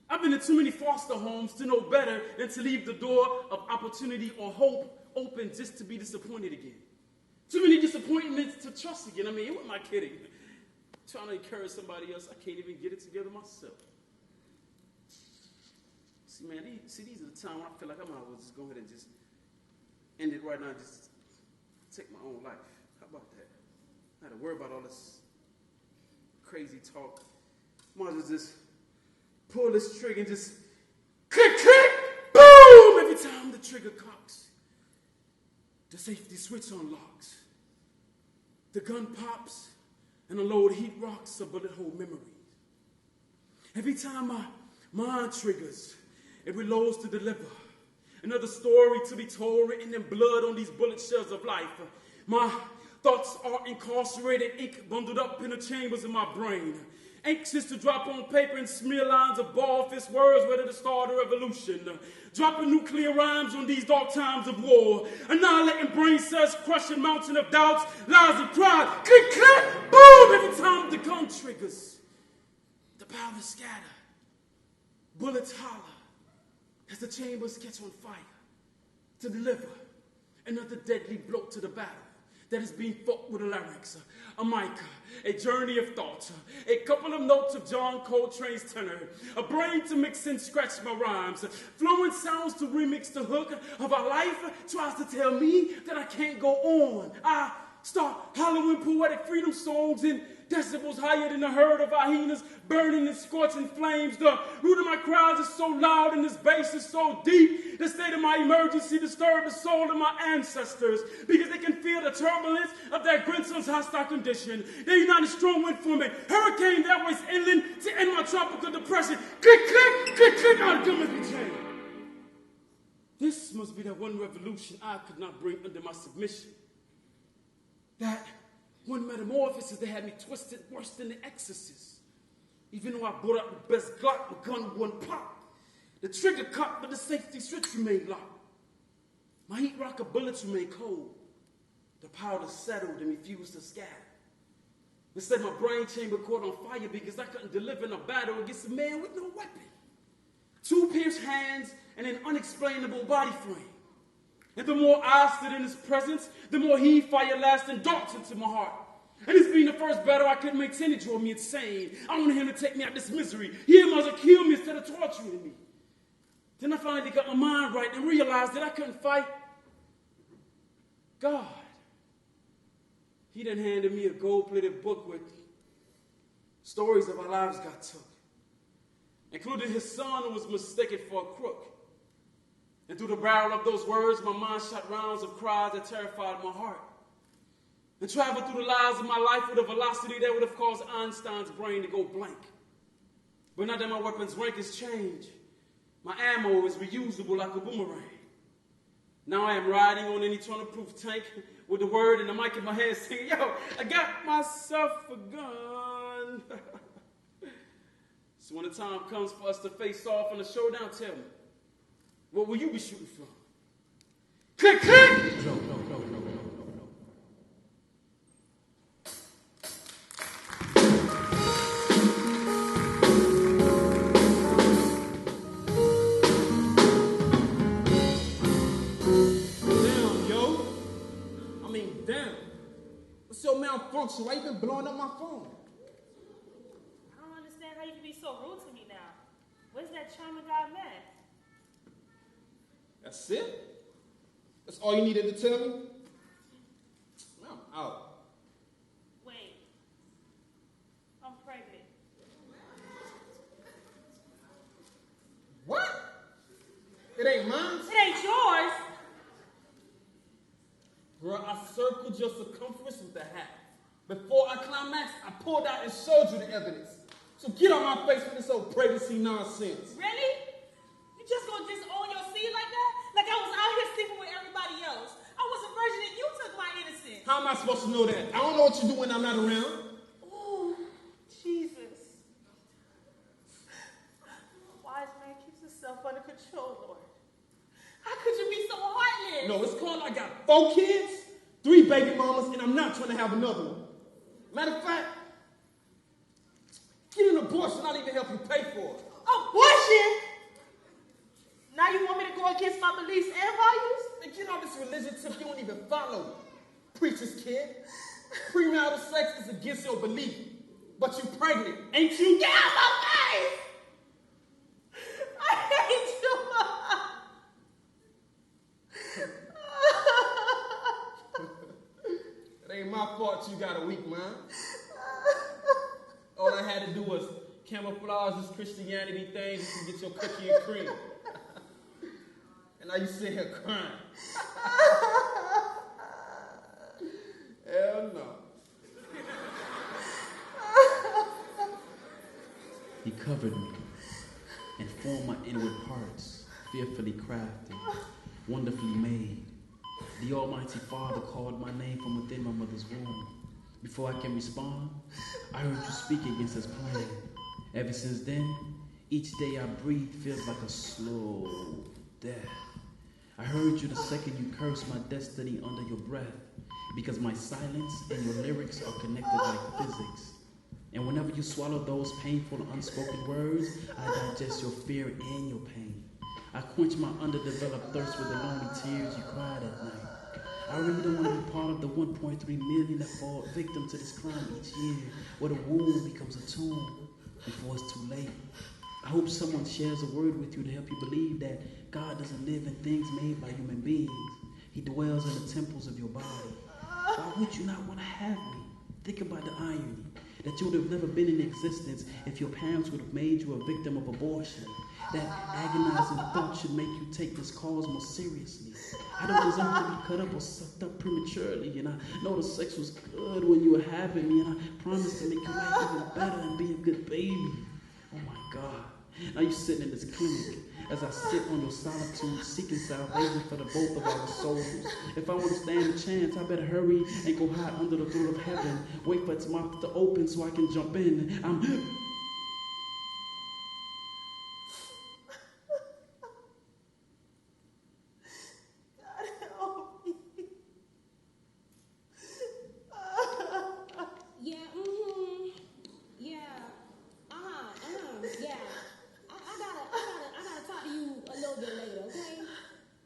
I've been in too many foster homes to know better than to leave the door of opportunity or hope open just to be disappointed again. Too many disappointments to trust again. I mean, who am I kidding? Trying to encourage somebody else, I can't even get it together myself. See, man, these are the times when I feel like I might as well just go ahead and just end it right now and just take my own life. How about that? Not to worry about all this crazy talk. Might as well just pull this trigger and just click, click, boom! Every time the trigger cocks, the safety switch unlocks. The gun pops, and a load heat rocks a bullet hole memories. Every time my mind triggers, it reloads to deliver another story to be told, written in blood on these bullet shells of life. My thoughts are incarcerated, ink bundled up in the chambers of my brain. Anxious to drop on paper and smear lines of bald-fist words ready to start a revolution. Dropping nuclear rhymes on these dark times of war. Annihilating brain cells, crushing mountain of doubts, lies and pride. Click, click, boom! Every time the gun triggers, the powder scatter. Bullets holler as the chambers catch on fire. To deliver another deadly blow to the battle that is being fought with a larynx, a mic, a journey of thought, a couple of notes of John Coltrane's tenor, a brain to mix and scratch my rhymes, fluent sounds to remix the hook of our life tries to tell me that I can't go on. I start hollering poetic freedom songs in decibels higher than the herd of hyenas burning in scorching flames. The root of my cries is so loud and this bass is so deep. The state of my emergency disturbs the soul of my ancestors because they can feel the turbulence of their grandson's hostile condition. They united strong wind for me. Hurricane that waits inland to end my tropical depression. Click, click, click, click, our gun must be chained. This must be that one revolution I could not bring under my submission. That one metamorphosis that had me twisted worse than the exorcist. Even though I brought out the best Glock, my gun wouldn't pop. The trigger caught, but the safety switch remained locked. My heat rocker bullets remained cold. The powder settled and refused to scatter. Instead, my brain chamber caught on fire because I couldn't deliver in a battle against a man with no weapon. 2 pierced hands and an unexplainable body frame. And the more I stood in his presence, the more he fired lasting darts into my heart. And this being the first battle I couldn't make Tenny drove me insane. I wanted him to take me out of this misery. He might as well kill me instead of torturing me. Then I finally got my mind right and realized that I couldn't fight God. He then handed me a gold-plated book with stories of our lives got took, including his son who was mistaken for a crook. And through the barrel of those words, my mind shot rounds of cries that terrified my heart. And traveled through the lives of my life with a velocity that would have caused Einstein's brain to go blank. But now that my weapon's rank has changed, my ammo is reusable like a boomerang. Now I am riding on an eternal-proof tank with the word and the mic in my hand singing, yo, I got myself a gun. So when the time comes for us to face off on the showdown, tell me, what will you be shooting from? Click, click! No. malfunction. Why you been blowing up my phone? I don't understand how you can be so rude to me now. Where's that charming guy Matt? That's it? That's all you needed to tell me? I'm out. Wait. I'm pregnant. What? It ain't mine? It ain't yours. Girl, I circled your circumference with the hat. Before I climaxed, I pulled out and showed you the evidence. So get on my face with this old pregnancy nonsense. Really? You just gonna disown your seed like that? Like I was out here sleeping with everybody else. I was a virgin and you took my innocence. How am I supposed to know that? I don't know what you do when I'm not around. Oh, Jesus. Wise man keeps himself under control, Lord. How could you be so heartless? No, it's called I got 4 kids, 3 baby mamas, and I'm not trying to have another one. Matter of fact, get an abortion, I'll even help you pay for it. Abortion? Now you want me to go against my beliefs and values? And get all this religion tip you don't even follow. Preacher's kid. Premarital sex is against your belief. But you pregnant, ain't you? Get out my face! I hate you. It ain't my fault you got a weak mind. All I had to do was camouflage this Christianity thing just to get your cookie and cream. And now you sit here crying. Hell no. He covered me and formed my inward parts, fearfully crafted, wonderfully made. The Almighty Father called my name from within my mother's womb. Before I can respond, I heard you speak against his plan. Ever since then, each day I breathe feels like a slow death. I heard you the second you cursed my destiny under your breath, because my silence and your lyrics are connected like physics. And whenever you swallow those painful unspoken words, I digest your fear and your pain. I quench my underdeveloped thirst with the lonely tears you cried at night. I really don't want to be part of the 1.3 million that fall victim to this crime each year, where the womb becomes a tomb before it's too late. I hope someone shares a word with you to help you believe that God doesn't live in things made by human beings. He dwells in the temples of your body. Why would you not want to have me? Think about the irony, that you would have never been in existence if your parents would have made you a victim of abortion. That agonizing thought should make you take this cause more seriously. I don't deserve to be cut up or sucked up prematurely, and I know the sex was good when you were having me, and I promise to make your life even better and be a good baby. Oh my God. Now you're sitting in this clinic as I sit on your solitude, seeking salvation for the both of our souls. If I want to stand a chance, I better hurry and go hide under the throne of heaven. Wait for its mouth to open so I can jump in.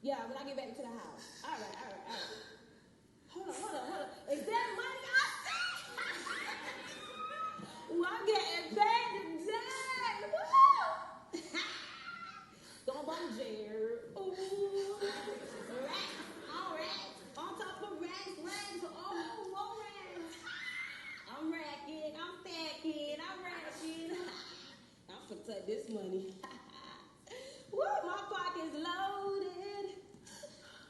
Yeah, when I get back to the house. All right. Hold on. Is that money I see? Ooh, I'm getting paid today. Woo! Don't bum Jared. Ooh. Racks. All racks. On top of racks. Oh, more racks. I'm racking. I'm stacking. I'm racking. I'm finna take this money. Woo, my pocket's loaded.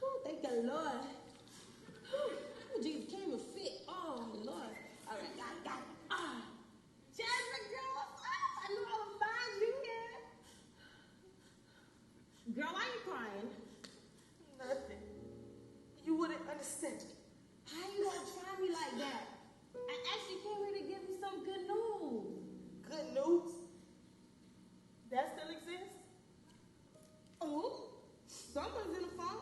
Woo, thank the Lord. Woo, Jesus came and fit. Oh, Lord. All right, got it. Jasmine, girl, I knew I would find you here. Girl, why are you crying? Nothing. You wouldn't understand. How you gonna try me like that? I actually came here to give you some good news. Good news? That still exists? Oh, someone's in the phone.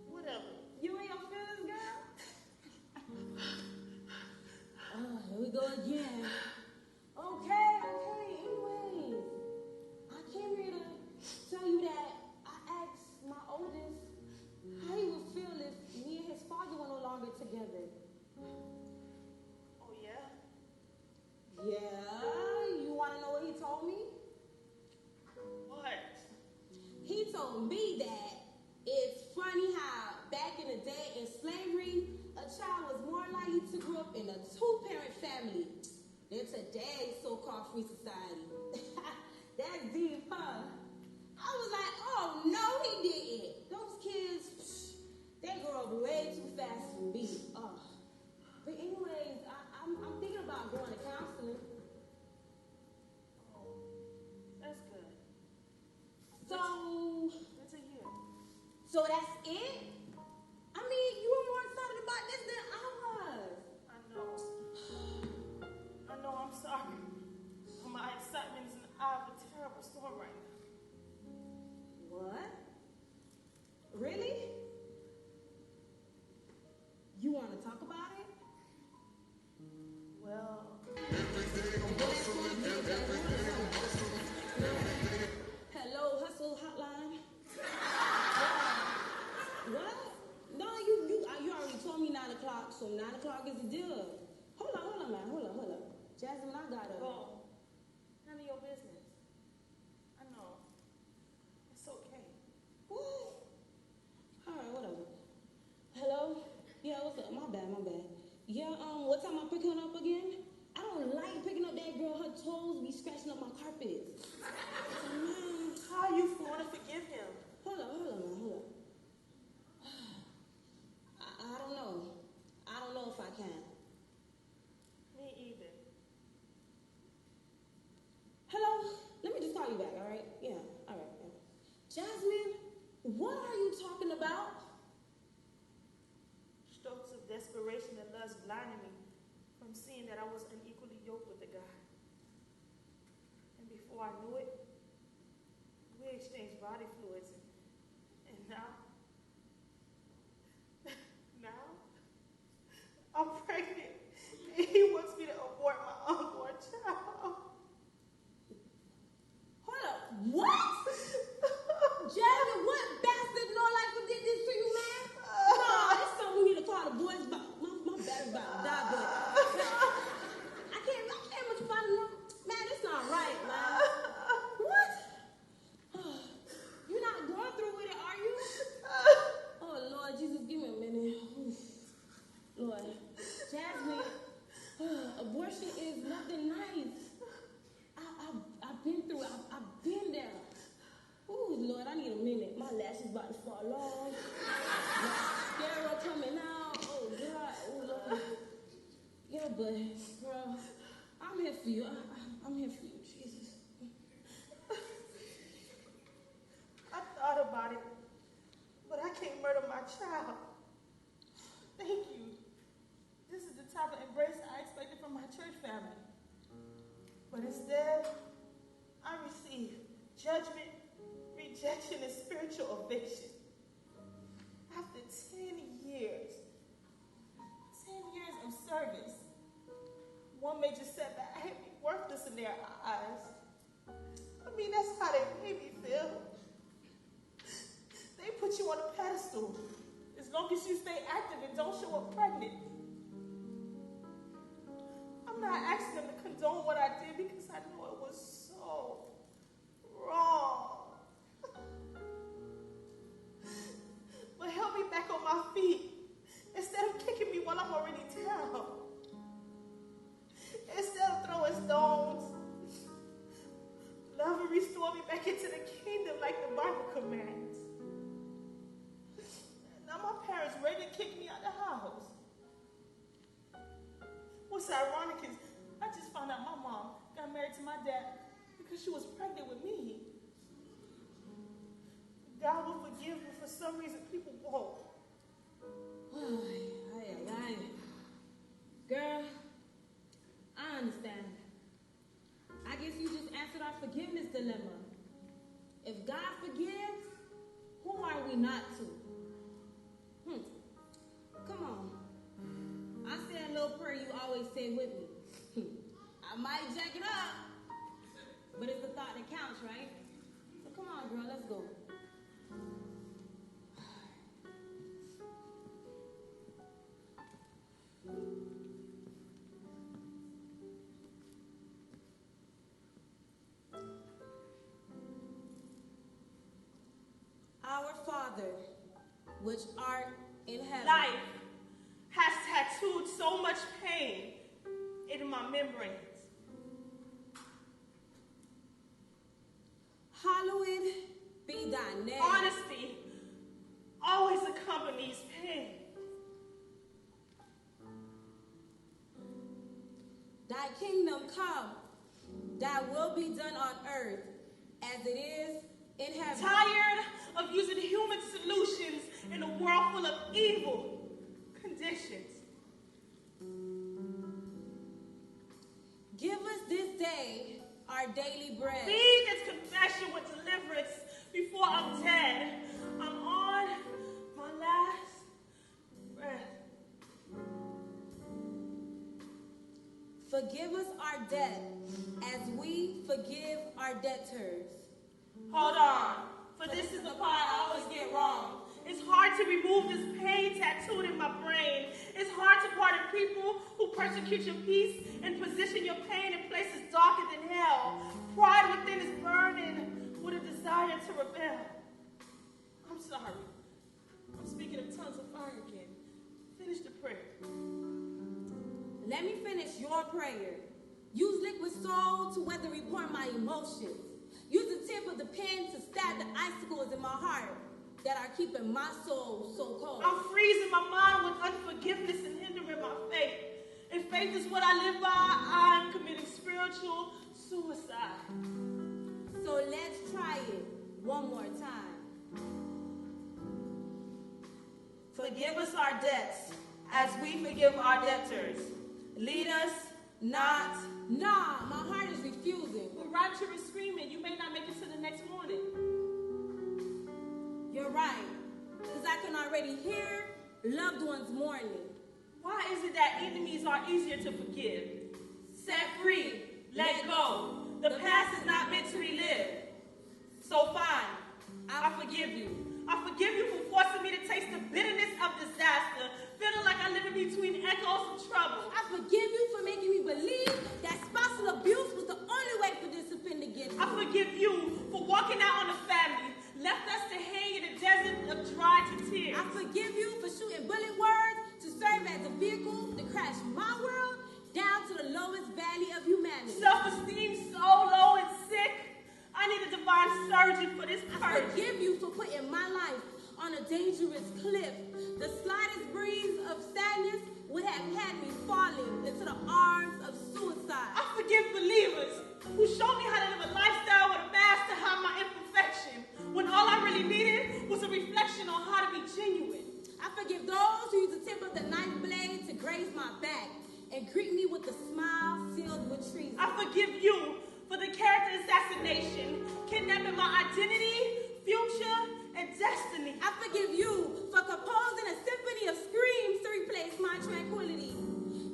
Whatever. You and your feelings, girl? Oh, here we go again. Okay. Anyways, I came here to tell you that I asked my oldest how he would feel if me and his father say that it's funny how back in the day in slavery, a child was more likely to grow up in a two-parent family than today's so-called free society. That's deep, huh? I was like, oh, no, he didn't. Those kids, they grow up way too fast for me. Oh. But anyways, I'm thinking about going to counseling. Oh, that's good. So, That's a year. so that's it? I mean, you were more excited about this than I was. I know. I know, I'm sorry. My excitement is in the eye of a terrible storm right now. What? Really? You want to talk about it? Well, Hello, hustle hotline. What? No, you already told me 9 o'clock, so 9 o'clock is the deal. Hold on, man. Hold on. Jasmine, I got go. None of your business. I know. It's okay. What? All right, whatever. Hello? Yeah, what's up? My bad. Yeah, what time I'm picking up again? I don't like picking up that girl. Her toes be scratching up my carpets. How are you going to forgive him? Hold on, man. I don't know. I don't know if I can. Me either. Hello? Let me just call you back, all right? Yeah, all right. Yeah. Jasmine, what are you talking about? Strokes of desperation and lust blinded me from seeing that I was unequally yoked with the guy. And before I knew it, we exchanged body fluids, and now I'm pregnant, and he wants me to abort my unborn child. Hold up. What? Jasmine, what bastard low life did this to you, man? No, it's something we need to call the boys about. My battery's about to die, but I can't much about it. Man, it's not right, man. What? You're not going through with it, are you? Oh, Lord Jesus, give me a minute. Lord. Jasmine, abortion is nothing nice. I've been through it. I've been there. Ooh, Lord, I need a minute. My lashes about to fall off. Mascara coming out. Oh, God. Oh, Lord. Yeah, but, girl, I'm here for you. I'm here for you, Jesus. I thought about it, but I can't murder my child. Thank you. This is the type of embrace I expected from my church family. But instead, I received judgment, rejection, and spiritual eviction. After 10 years of service, one major setback had me worthless in their eyes. I mean, that's how they made me feel. They put you on a pedestal as long as you stay active and don't show up pregnant. I'm not asking them to condone what I did because I know it was so wrong. But help me back on my feet instead of kicking me while I'm already down. Instead of throwing stones, love and restore me back into the kingdom like the Bible commands. Now my parents ready to kick me out the house. What's ironic is I just found out my mom got married to my dad because she was pregnant with me. God will forgive, but for some reason people won't. Girl, I understand. I guess you just answered our forgiveness dilemma. If God forgives, who are we not to? Come on. I say a little prayer you always say with me. I might jack it up, but it's the thought that counts, right? So come on, girl, let's go. Our Father, which art in heaven. Life has tattooed so much pain into my membranes. Hallowed be thy name. Honesty always accompanies pain. Thy kingdom come, thy will be done on earth as it is in heaven. Tired of using human solutions in a world full of evil conditions. Give us this day our daily bread. Feed this confession with deliverance before I'm dead. I'm on my last breath. Forgive us our debt as we forgive our debtors. Hold on, for this is the part I always get wrong. It's hard to remove this pain tattooed in my brain. It's hard to pardon people who persecute your peace and position your pain in places darker than hell. Pride within is burning with a desire to rebel. I'm sorry. I'm speaking in tongues of fire again. Finish the prayer. Let me finish your prayer. Use liquid soul to weather report my emotions. Use the tip of the pen to stab the icicles in my heart that are keeping my soul so cold. I'm freezing my mind with unforgiveness and hindering my faith. If faith is what I live by, I'm committing spiritual suicide. So let's try it one more time. Forgive us our debts as we forgive our debtors. Lead us not. Nah, my heart is refusing. But rapture is screaming. You may not make it to the next morning. You're right, because I can already hear loved ones mourning. Why is it that enemies are easier to forgive? Set free, let go. The past is not meant to be lived. So fine, I forgive you. I forgive you for forcing me to taste the bitterness of disaster, feeling like I live in between echoes of trouble. I forgive you for making me believe that spousal abuse was the only way for discipline to get I forgive you for walking out on the family, left us to hang in a desert of dry to tears. I forgive you for shooting bullet words to serve as a vehicle to crash my world down to the lowest valley of humanity. Self-esteem so low and sick. I need a divine surgeon for this I purge. forgive you for putting my life on a dangerous cliff. The slightest breeze of sadness would have had me falling into the arms of suicide. I forgive believers who showed me how to live a lifestyle with a mask to hide my imperfection, when all I really needed was a reflection on how to be genuine. I forgive those who use the tip of the knife blade to graze my back and greet me with a smile sealed with treason. I forgive you for the character assassination, kidnapping my identity, future, and destiny. I forgive you for composing a symphony of screams to replace my tranquility.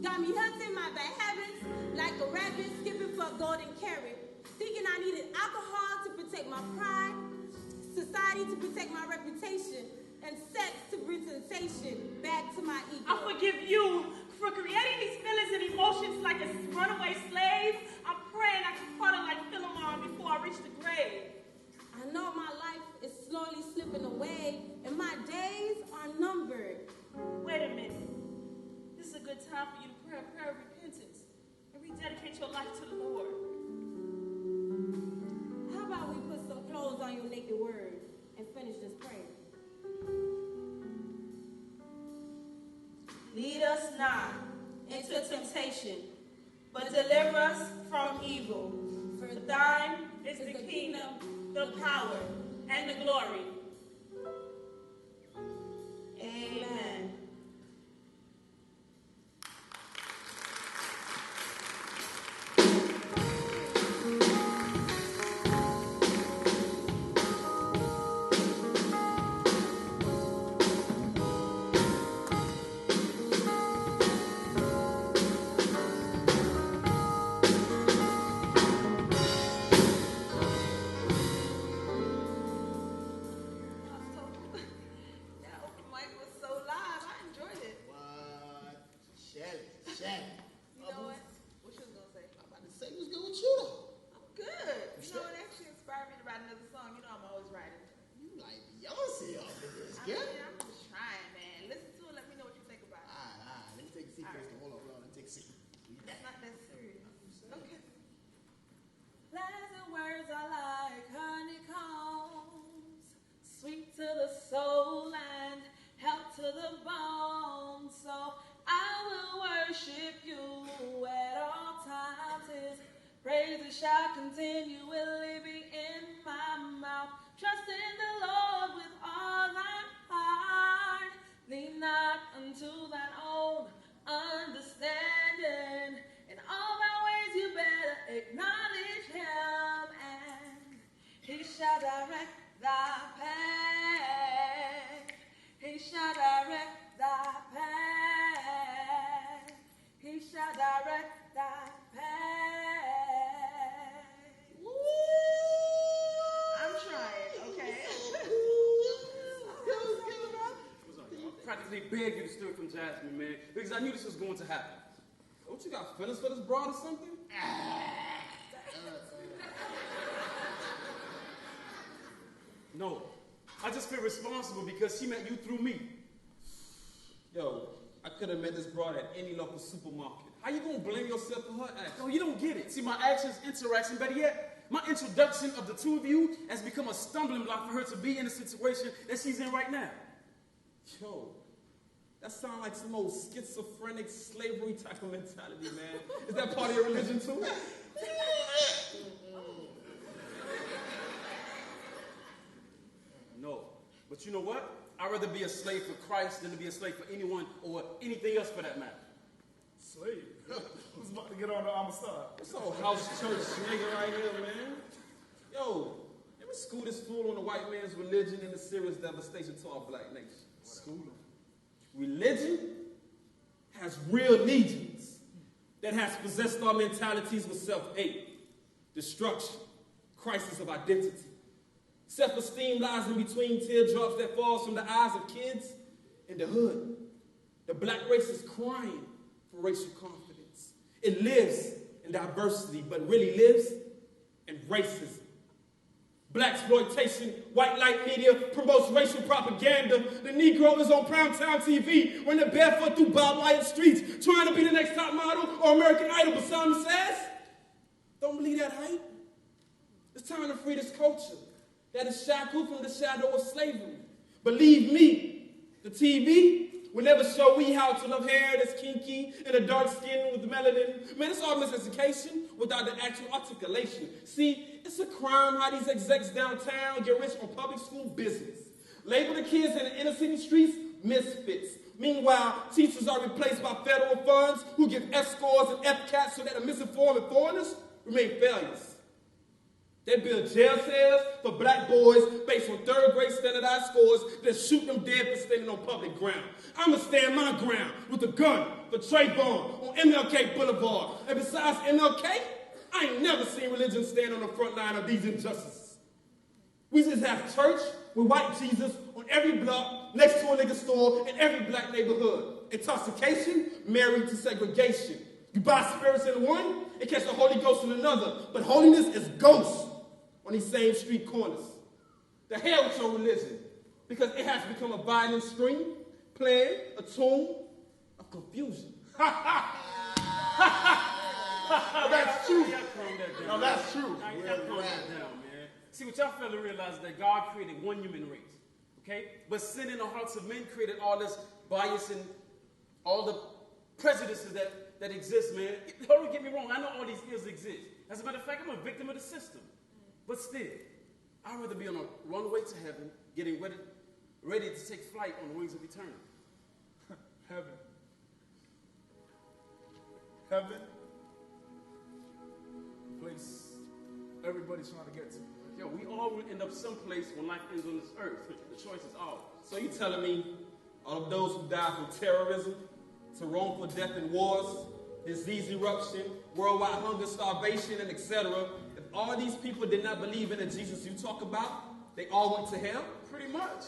Got me hunting my bad habits like a rabbit skipping for a golden carrot, thinking I needed alcohol to protect my pride, society to protect my reputation, and sex to bring sensation back to my ego. I forgive you for creating these feelings and emotions like a runaway slave. I'm praying I can part it like Philemon before I reach the grave. I know my life is slowly slipping away, and my days are numbered. Wait a minute. This is a good time for you to pray a prayer of repentance and rededicate your life to the Lord. How about we put some clothes on your naked word and finish this prayer? Lead us not into temptation, but deliver us from evil. For thine is the kingdom, the power, and the glory. Amen. Praises shall continually be in my mouth. Trust in the Lord with all thine heart. Lean not unto thine own understanding. In all thy ways you better acknowledge him, and he shall direct thy path. He shall direct thy path. He shall direct thy path. Woo! I'm trying, okay? I practically begged you to steal it from Jasmine, man, because I knew this was going to happen. What, you got feelings for this broad or something? No, I just feel responsible because she met you through me. Yo, I could have met this broad at any local supermarket. How you gonna blame yourself for her actions? No, you don't get it. See, my actions, interaction, better yet, my introduction of the two of you has become a stumbling block for her to be in the situation that she's in right now. Yo, that sounds like some old schizophrenic slavery type of mentality, man. Is that part of your religion too? No, but you know what? I'd rather be a slave for Christ than to be a slave for anyone or anything else for that matter. Slave? Who's about to get on the Amistad? This old house church nigga right here, man. Yo, let me school this fool on the white man's religion and the serious devastation to our black nation. School him. Religion has real legions that has possessed our mentalities with self-hate, destruction, crisis of identity. Self-esteem lies in between teardrops that falls from the eyes of kids in the hood. The black race is crying for racial confidence. It lives in diversity, but really lives in racism. Black exploitation, white light media promotes racial propaganda. The Negro is on primetime TV running barefoot through barbed wire streets, trying to be the next top model or American Idol. But Simon says, don't believe that hype. It's time to free this culture that is shackled from the shadow of slavery. Believe me, the TV will never show we how to love hair that's kinky and a dark skin with melanin. Man, it's all miseducation without the actual articulation. See, it's a crime how these execs downtown get rich on public school business. Label the kids in the inner city streets misfits. Meanwhile, teachers are replaced by federal funds who give F scores and FCATs so that the misinformed and foreigners remain failures. They build jail cells for black boys based on third-grade standardized scores that shoot them dead for standing on public ground. I'ma stand my ground with a gun for Trayvon on MLK Boulevard. And besides MLK, I ain't never seen religion stand on the front line of these injustices. We just have church with white Jesus on every block, next to a nigga store, in every black neighborhood. Intoxication married to segregation. You buy spirits in one and catch the Holy Ghost in another. But holiness is ghosts on these same street corners. The hell with your religion, because it has become a violent string, plan, a tune of confusion. That's true. No, that's true. Calm that down, man. See, what y'all fail to realize is that God created one human race, okay? But sin in the hearts of men created all this bias and all the prejudices that exist, man. Don't get me wrong. I know all these ills exist. As a matter of fact, I'm a victim of the system. But still, I'd rather be on a runway to heaven, getting ready to take flight on the wings of eternity. Heaven. Heaven. Place everybody's trying to get to. Yo, we all will end up someplace when life ends on this earth. The choice is ours. So you telling me all of those who died from terrorism, to wrongful death in wars, disease eruption, worldwide hunger, starvation, and etc., if all these people did not believe in the Jesus you talk about, they all went to hell? Pretty much.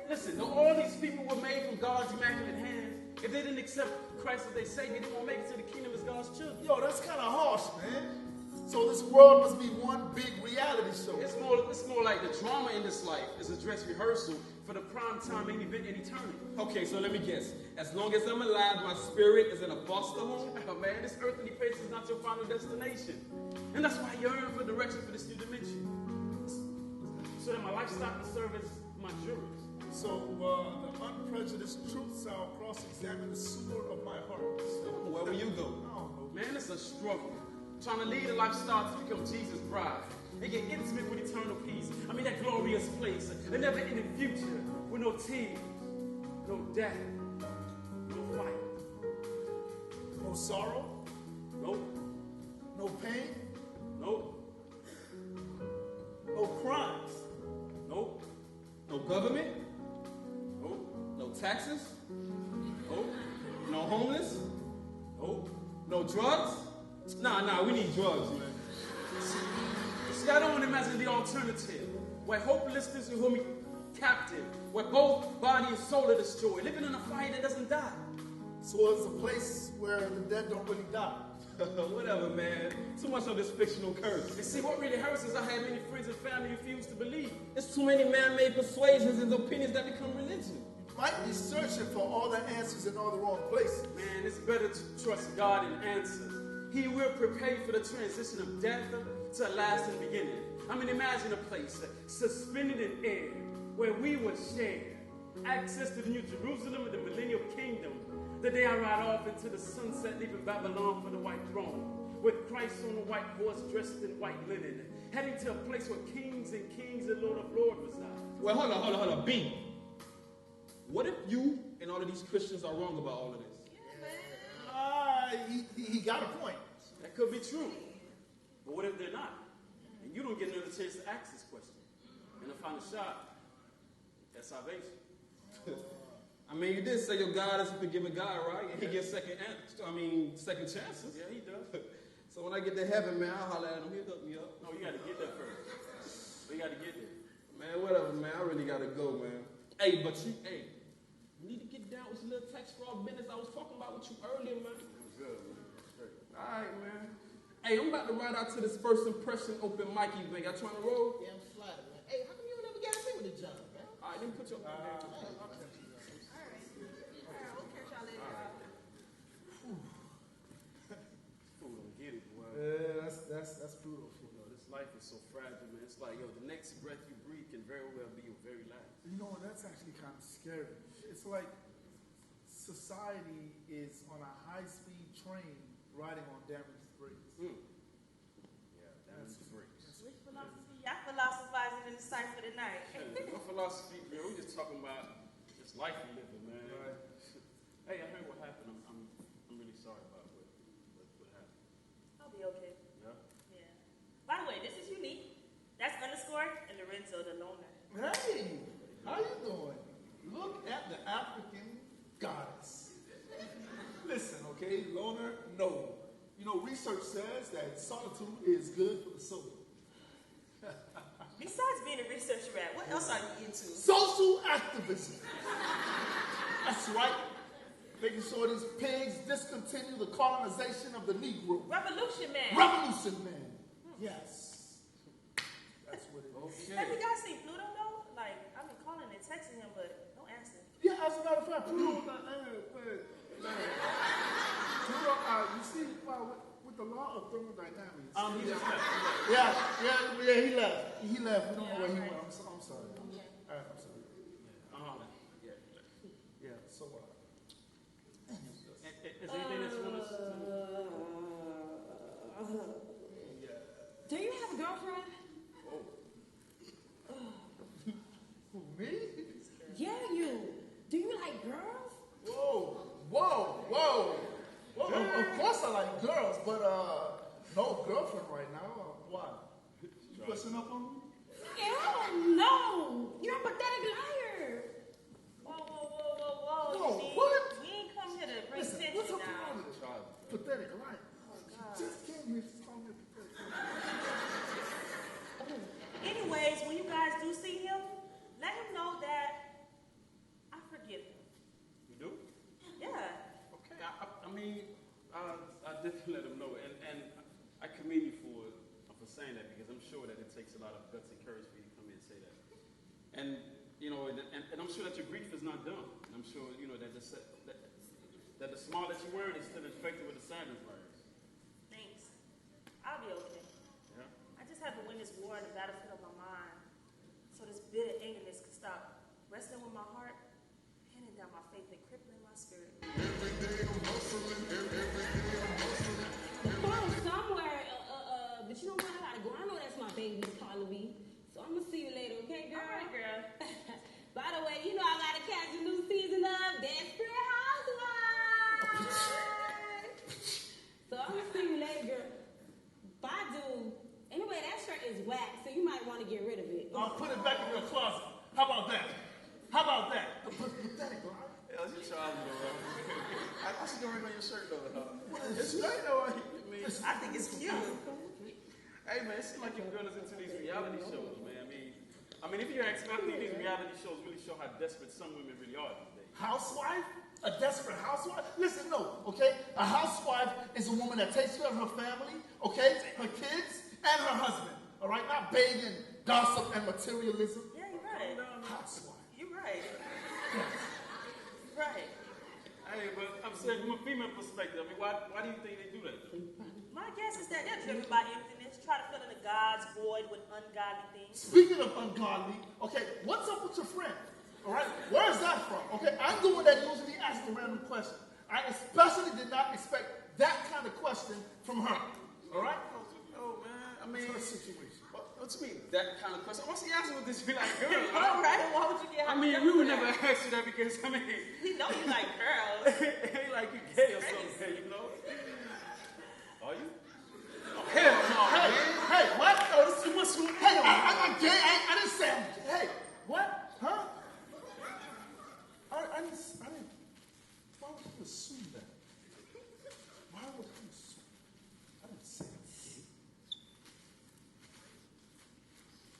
Listen, all these people were made from God's immaculate hands. If they didn't accept Christ as their Savior, they won't make it to the kingdom as God's children. Yo, that's kind of harsh, man. So this world must be one big reality show. It's more like the drama in this life is a dress rehearsal for the prime time main event in eternity. Okay, so let me guess. As long as I'm alive, my spirit is in a foster home? Oh, man, this earthly place is not your final destination. And that's why I yearn for direction for this new dimension. So that my lifestyle can serve as my jurors. So the unprejudiced truth shall cross-examine the sewer of my heart. So where will you go? I don't know. Man, it's a struggle. Trying to lead a lifestyle to become Jesus' bride. And get intimate with eternal peace. I mean, that glorious place. A never-ending future with no tears, no death, no fight. No sorrow? Nope. No pain? Nope. No crimes? Nope. No government? Nope. No taxes? Nope. No homeless? Nope. No drugs? Nah, we need drugs, man. See, I don't imagine the alternative. Where hopelessness will hold me captive. Where both body and soul are destroyed. Living in a fire that doesn't die. So it's a place where the dead don't really die. Whatever, man. Too much of this fictional curse. And see, what really hurts is I had many friends and family refuse to believe. There's too many man-made persuasions and opinions that become religion. You might be searching for all the answers in all the wrong places. Man, it's better to trust God and answers. He will prepare you for the transition of death to a lasting beginning. I mean, imagine a place suspended in air where we would share access to the New Jerusalem and the millennial kingdom. The day I ride off into the sunset, leaving Babylon for the white throne, with Christ on a white horse dressed in white linen, heading to a place where kings and Lord of lords reside. Well, hold on, B. What if you and all of these Christians are wrong about all of this? He got a point. That could be true. But what if they're not? And you don't get another chance to ask this question. And to find a shot at salvation. I mean, you did say your God is a forgiving God, right? And he gives second chances. Yeah, he does. So when I get to heaven, man, I'll holler at him. He'll hook me up. No, you got to get there first. You got to get there. Man, whatever, man. I really got to go, man. Hey, you need to get down with some little tax fraud business I was talking about with you earlier, man. Good, man. All right, man. Hey, I'm about to ride out to this first impression open mic event. Y'all trying to roll? Yeah, I'm flattered, man. Hey, how come you never got me with a job, man? All right, let me put you up there. Yeah, that's brutal. This life is so fragile, man. It's like, the next breath you breathe can very well be your very last. You know what? That's actually kind of scary. It's like society is on a high-speed train riding on damaged brakes. Yeah, damaged brakes. Which philosophy? Y'all philosophizing in the cipher tonight. No philosophy, man. We're just talking about this life we living, man. Right. Hey, I heard what happened. I'm really sorry about what happened. I'll be okay. Yeah? Yeah. By the way, this is unique. That's underscore and Lorenzo the loner. Hey, how you doing? Look at the African goddess. Listen, okay, loner, no. You know, research says that solitude is good for the soul. Besides being a research rat, what else are you into? Social activism. That's right. Making sure these pigs discontinue the colonization of the Negro. Revolution man. Revolution man. Yes. That's what it is. Have you guys seen Pluto though? Like, I've been calling and texting him, but no answer. Yeah, as a matter of fact, Pluto, you see, with the law of thermodynamics. He just left. Yeah, he left. He left. We don't know where he went. I'm sorry. Okay. All right, I'm sorry. Yeah, so Is there anything that you want to Do you have a girlfriend? Who, me? Yeah, you. Do you like girls? Whoa. Of course I like girls, but no girlfriend right now. Why? You pushing up on me? Hell no. You're a pathetic liar. Whoa. No, You see, what? We ain't come here to bring Listen, tension what's up now. with it? Pathetic, right? Just came here to call me pathetic. Anyways, when you guys do see him, let him know that I forgive him. You do? Yeah. Okay. I definitely let him know, and I commend you for saying that, because I'm sure that it takes a lot of guts and courage for you to come here and say that. And I'm sure that your grief is not done. And I'm sure that the smile that you're wearing is still infected with the sadness virus. Thanks. I'll be okay. Yeah. I just have to win this war in the battlefield of my mind, so this bitter angerness can stop wrestling with my heart, handing down my faith, and crippling my spirit. Every day I'm hustling, every day I'm hustling. baby's calling me. So I'm gonna see you later, okay, girl? All right, girl. By the way, you know I gotta catch a new season of Desperate Housewives. So I'm gonna see you later, girl. Bye, dude. Anyway, that shirt is whack, so you might want to get rid of it. I'll put it back in your closet. How about that? How about that? Pathetic, right? Hell, you charging though, I should go ring on your shirt though. It's right though. I mean, I think it's cute. hey man, it seems like your girl is into these reality shows, man. I mean, if you're expecting these reality shows really show how desperate some women really are these days. Housewife? A desperate housewife? Listen, no, okay? A housewife is a woman that takes care of her family, okay? Her kids and her husband, all right? Not bathed in gossip and materialism. Yeah, you're right. Housewife. You're right. Right. Hey, but I'm saying from a female perspective, I mean, why do you think they do that? My guess is that they're driven by emptiness, try to fill in the God's void with ungodly things. Speaking of ungodly, okay, what's up with your friend? All right, where is that from? Okay, I'm the one that usually asks the random question. I especially did not expect that kind of question from her. All right? Oh man, I mean, What's her situation? what you mean that kind of question? What's he asking with this? Be like, girl, All right, why would you get I mean, we would never ask you that because I mean, You know you like girls. it ain't like you gay or something, you know? Are you? Oh, hell no, man. Hey, what? Oh, this is too much. Hey, I'm gay. I didn't say I'm gay. Hey, what? Huh? I didn't. Why would you assume that? Why would you assume? I didn't say I'm gay.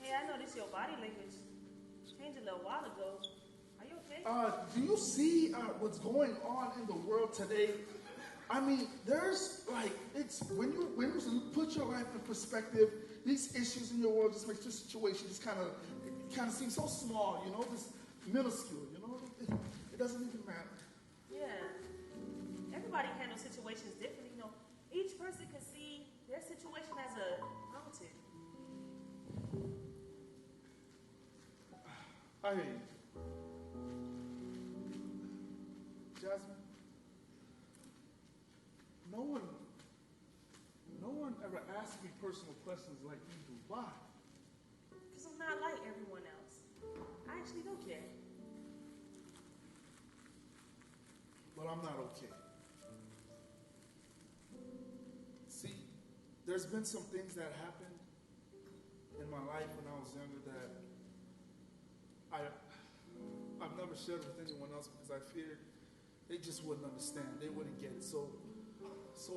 Hey, I noticed your body language changed a little while ago. Are you okay? Do you see what's going on in the world today? I mean, there's like it's when you put your life in perspective, these issues in your world just makes your situation just kind of seem so small, you know, just minuscule, you know. It doesn't even matter. Yeah. Everybody handles situations differently. You know, each person can see their situation as a mountain. I hear you. Jasmine, no one ever asked me personal questions like you do. Why? Because I'm not like everyone else. I actually don't care. But I'm not okay. See, there's been some things that happened in my life when I was younger that I've never shared with anyone else because I feared they just wouldn't understand. They wouldn't get it. So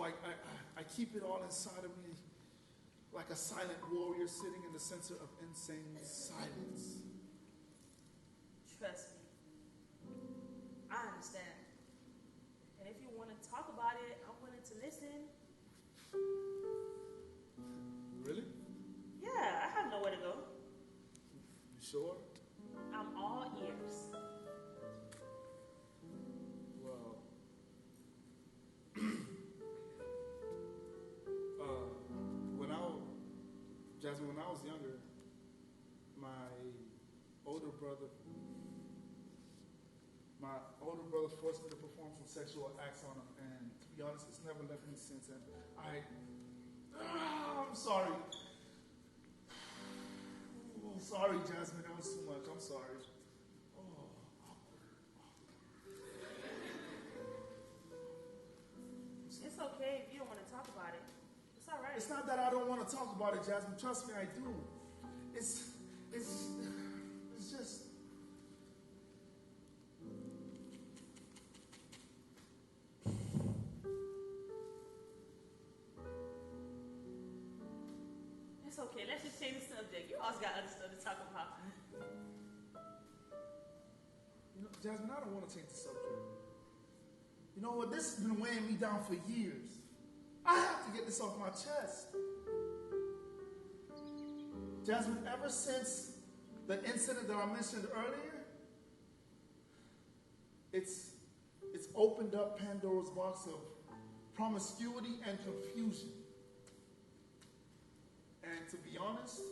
I keep it all inside of me like a silent warrior sitting in the center of insane silence. Trust me. I understand. And if you want to talk about it, I'm willing to listen. Really? Yeah, I have nowhere to go. You sure? I'm all ears. Well, Jasmine, when I was younger, my older brother forced me to perform some sexual acts on him, and to be honest, it's never left me since. And I'm sorry. Oh, sorry, Jasmine, that was too much. I'm sorry. It's okay if you don't want to talk about it. It's all right. It's not that I don't want to talk about it, Jasmine. Trust me, I do. It's just. It's okay. Let's just change the subject. You always got other stuff to talk about. You know, Jasmine, I don't want to change the subject. You know what? This has been weighing me down for years. I have to get this off my chest. Jasmine, ever since the incident that I mentioned earlier, it's opened up Pandora's box of promiscuity and confusion. And to be honest,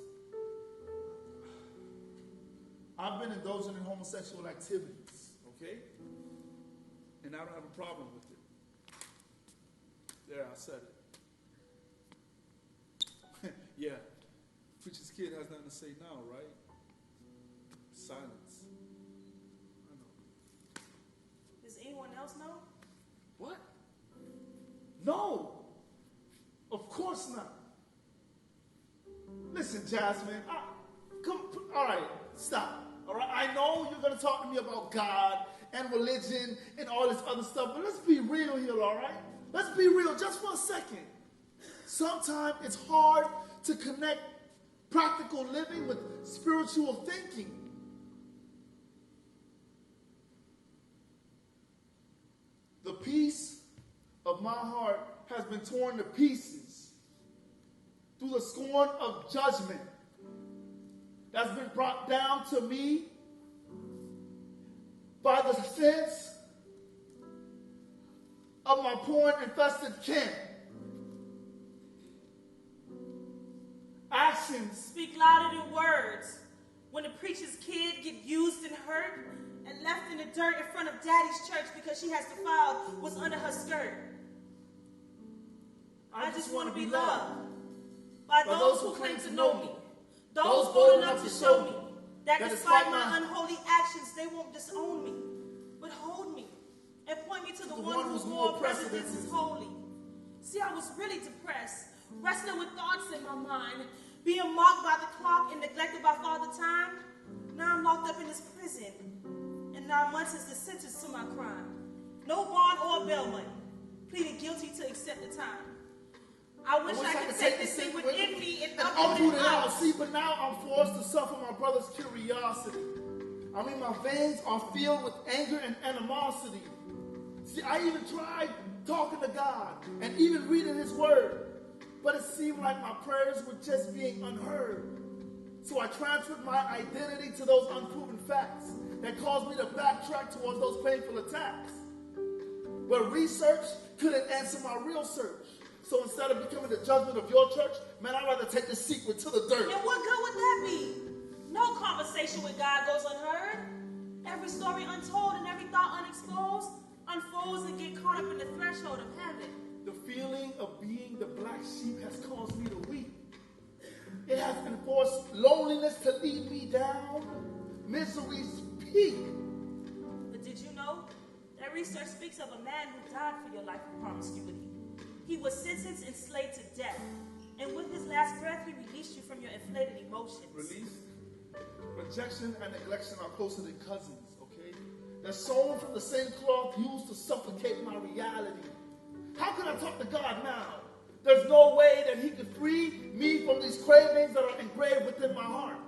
I've been indulging in homosexual activities, okay? And I don't have a problem with it. There, I said it. Yeah, preacher's kid. kid has nothing to say now, right? Silence. I know. Does anyone else know? What? No. Of course not. Listen, Jasmine. All right, stop. All right, I know you're going to talk to me about God and religion and all this other stuff, but let's be real here, all right? Let's be real just for a second. Sometimes it's hard to connect practical living with spiritual thinking. The peace of my heart has been torn to pieces through the scorn of judgment that's been brought down to me by the sense of my porn-infested kin. Actions speak louder than words. When the preacher's kid get used and hurt and left in the dirt in front of daddy's church because she has defiled what's under her skirt. I just want to be loved by those who claim to know me. Those bold enough to show me that despite my unholy actions, they won't disown me, but hold me and point me to the one whose moral precedence is holy. See, I was really depressed, wrestling with thoughts in my mind, being mocked by the clock and neglected by Father Time. Now I'm locked up in this prison, and 9 months is the sentence to my crime. No bond or bail money, pleading guilty to accept the time. I wish I could take this thing within me and uproot it out. See, but now I'm forced to suffer my brother's curiosity. I mean, my veins are filled with anger and animosity. See, I even tried talking to God and even reading his word, but it seemed like my prayers were just being unheard. So I transferred my identity to those unproven facts that caused me to backtrack towards those painful attacks. But research couldn't answer my real search. So instead of becoming the judgment of your church, man, I'd rather take this secret to the dirt. And what good would that be? No conversation with God goes unheard. Every story untold and every thought unexposed unfolds and get caught up in the threshold of heaven. The feeling of being the black sheep has caused me to weep. It has enforced loneliness to lead me down misery's peak. But did you know that research speaks of a man who died for your life of promiscuity? He was sentenced and slayed to death. And with his last breath, he released you from your inflated emotions. Release? Rejection and neglection are closer than cousins, okay? They're sewn from the same cloth used to suffocate my reality. How can I talk to God now? There's no way that he could free me from these cravings that are engraved within my heart.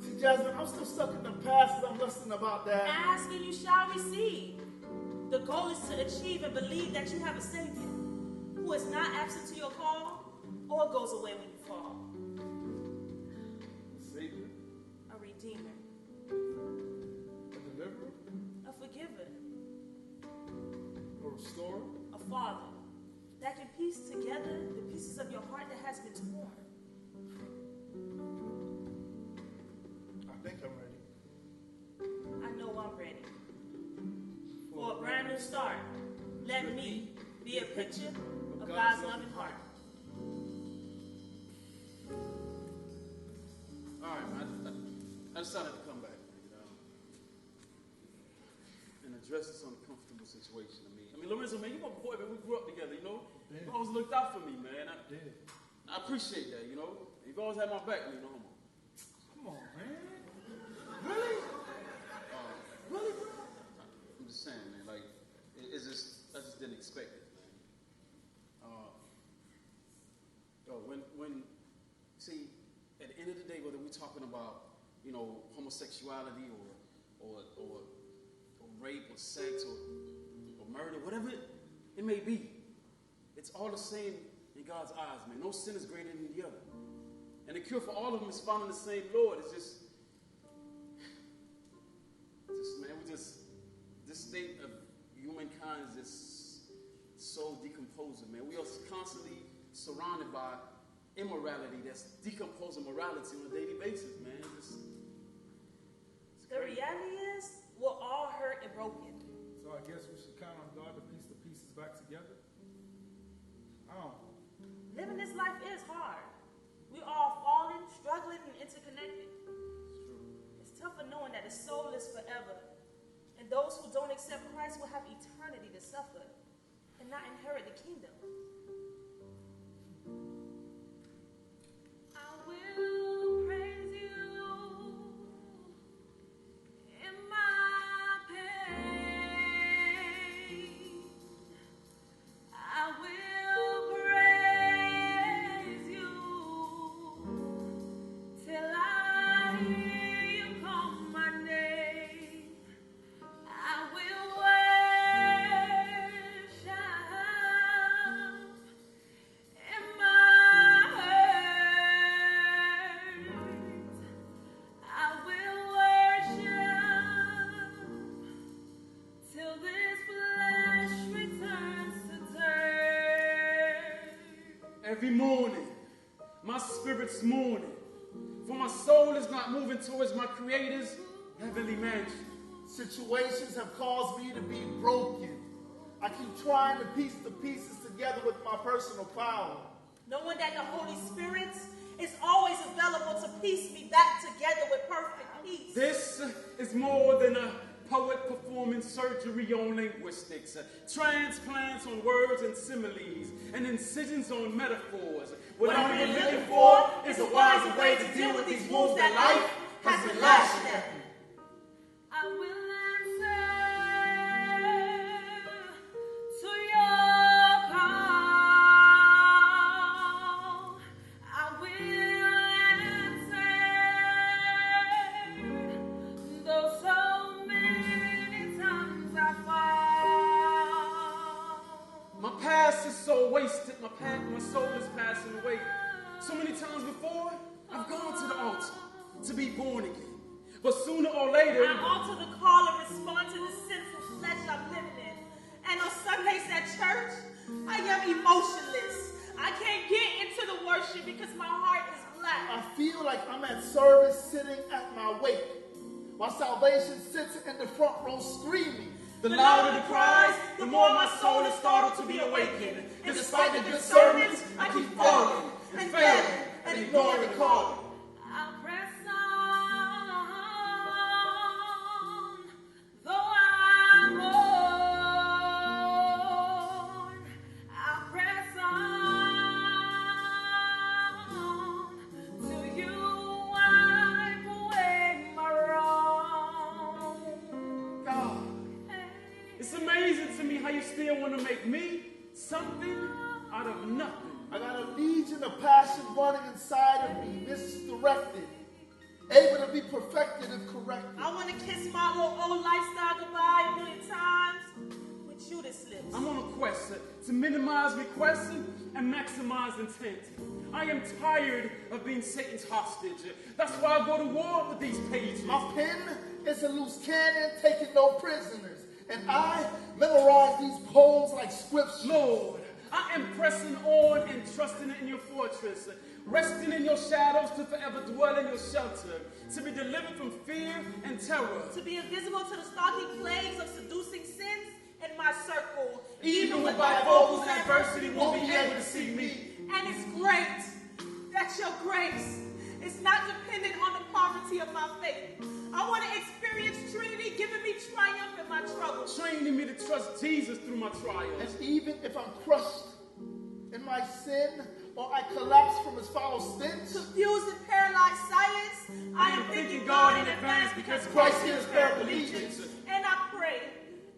See, Jasmine, I'm still stuck in the past as I'm listening about that. Ask and you shall receive. The goal is to achieve and believe that you have a Savior who is not absent to your call or goes away when you fall. Savior? A redeemer. A deliverer? A forgiver. A restorer? A father that can piece together the pieces of your heart that has been torn. I think I'm ready. I know I'm ready. For a brand new start, let me be a picture of God's loving heart. All right, man. I decided to come back and address this uncomfortable situation. I mean, Lorenzo, man, you my boy, man. We grew up together, you know. Yeah. You always looked out for me, man. Yeah. I appreciate that, you know. You've always had my back, you know. Come on, man. Really? Really, bro? I'm just saying, man. Like, it's just I just didn't expect it, man. When see, at the end of the day, whether we're talking about, you know, homosexuality or rape or sex or murder, whatever it may be, it's all the same in God's eyes, man. No sin is greater than the other. And the cure for all of them is found in the same Lord. It's just man, this state of humankind is just so decomposing, man. We are constantly surrounded by immorality that's decomposing morality on a daily basis, man. The reality is, we're all hurt and broken. So I guess we should count on God to piece the pieces back together? I don't know. Living this life is hard. We all falling, struggling, and knowing that the soul is forever, and those who don't accept Christ will have eternity to suffer and not inherit the kingdom. I will praise you in my pain. I will praise you till I hear you call my name. I will worship in my hurt. I will worship till this flesh returns to dirt. Every morning, my spirit's mourning, for my soul is not moving towards my Creator's heavenly mansion. Situations have caused me to be broken. I keep trying to piece the pieces together with my personal power. Knowing that the Holy Spirit is always available to piece me back together with perfect peace. This is more than a poet performing surgery on linguistics, transplants on words and similes, and incisions on metaphors. What I'm really looking for is a wiser way to deal with these wounds that life has been lashing at me. I will answer to your call. I will answer, though so many times I fall. My past is so wasted, my soul is passing away. So many times before, I've gone to the altar to be born again. But sooner or later, I alter the call and respond to the sinful flesh I'm living in. And on Sundays at church, I am emotionless. I can't get into the worship because my heart is black. I feel like I'm at service sitting at my wake, while salvation sits in the front row screaming. the louder the cries, the more my soul is startled to be awakened. And despite the good sermons, I keep falling and failing and ignoring the calling. I'll press on, though I'm worn. I'll press on till you wipe away my wrong. God, it's amazing to me how you still want to make me something out of nothing. I got a legion of passion running inside of me, misdirected, able to be perfected if corrected. I want to kiss my little old lifestyle goodbye a million times with Judas lips. I'm on a quest to minimize requests and maximize intent. I am tired of being Satan's hostage. That's why I go to war with these pages. My pen is a loose cannon taking no prisoners, and I memorize these poems like scripture. Lord, I am pressing on and trusting in your fortress, resting in your shadows to forever dwell in your shelter, to be delivered from fear and terror. To be invisible to the stalking plagues of seducing sins in my circle. Even with bifocals, adversity won't be able to see me. And it's great that your grace is not dependent on the poverty of my faith. I want to experience Trinity giving me triumph in my troubles. Training me to trust Jesus through my trials. And even if I'm crushed in my sin, or I collapse from his foul stench, Confused and paralyzed silence, I am thanking God in advance because Christ gives paraplegics. And I pray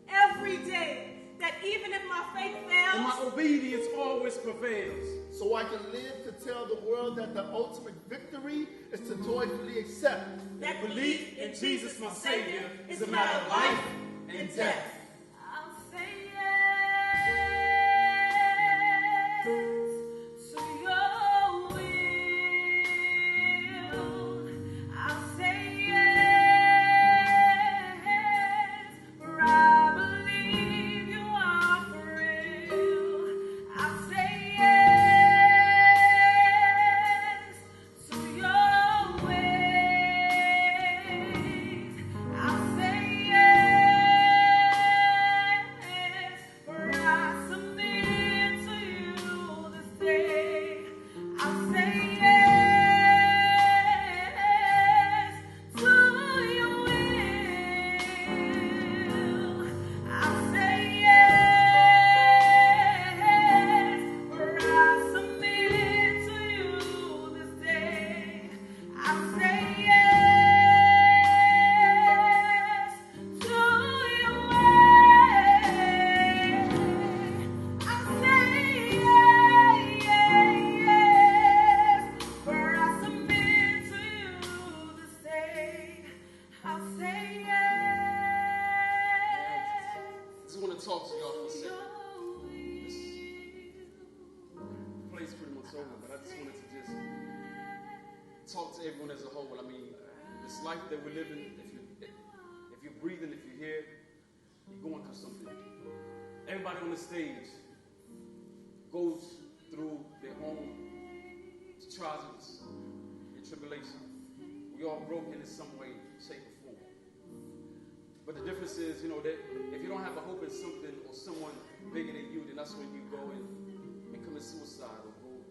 every day that even if my faith fails, And my obedience always prevails. so I can live to tell the world that the ultimate victory is to joyfully accept that Belief in Jesus, my Savior, is a matter of life and death. I'll say yes to your will. I'll say yes, for I believe you are for real. I'll say yes to your ways. I'll say yes. talk to everyone as a whole. I mean, this life that we're living, if you're breathing, if you're here, you're going through something. Everybody on the stage goes through their own trials and tribulations. We all broken in some way, shape, or form. But the difference is, that if you don't have a hope in something or someone bigger than you, then that's when you go and commit suicide or go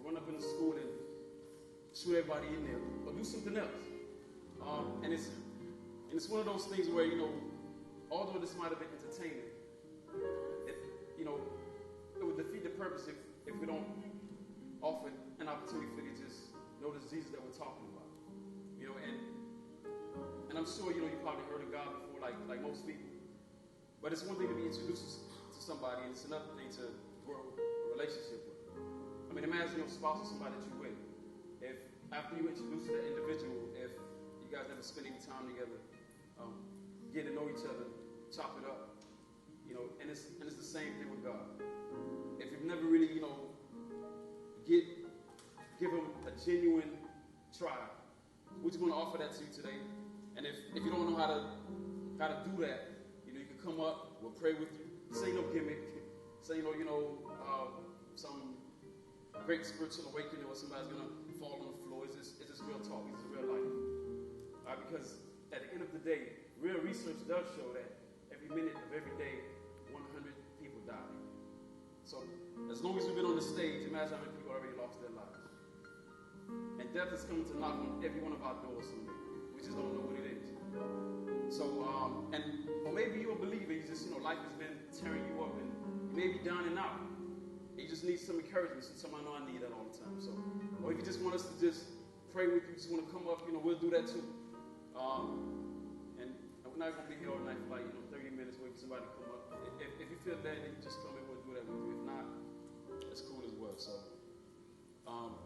run up in the school and shoot everybody in there or do something else. And it's one of those things where, although this might have been entertaining, it would defeat the purpose if we don't offer an opportunity for you to just know the diseases that we're talking about. And I'm sure, you probably heard of God before, like most people. But it's one thing to be introduced to somebody, and it's another thing to grow a relationship with. I mean, imagine your spouse or somebody that you're with. If after you introduce that individual, if you guys never spend any time together, get to know each other, chop it up, and it's the same thing with God. If you've never really, give him a genuine try, we're just going to offer that to you today. And if you don't know how to do that, you can come up, we'll pray with you. This ain't no gimmick. Say, some great spiritual awakening or somebody's going to fall on the floor. It's just real talk. It's just real life. Because at the end of the day, real research does show that every minute of every day, 100 people die. So as long as we've been on the stage, imagine how many people already lost their lives. And death is coming to knock on every one of our doors someday. We just don't know what it is. So, or maybe you're a believer, you just, life has been tearing you up and you may be down and out. You just need some encouragement. Sometimes I know I need that all the time. So, or if you just want us to just pray with you, just want to come up, we'll do that too. And we're not going to be here all night for 30 minutes waiting for somebody to come up. If you feel that, then you just come in, we'll do that with you. If not, it's cool as well. So, I'll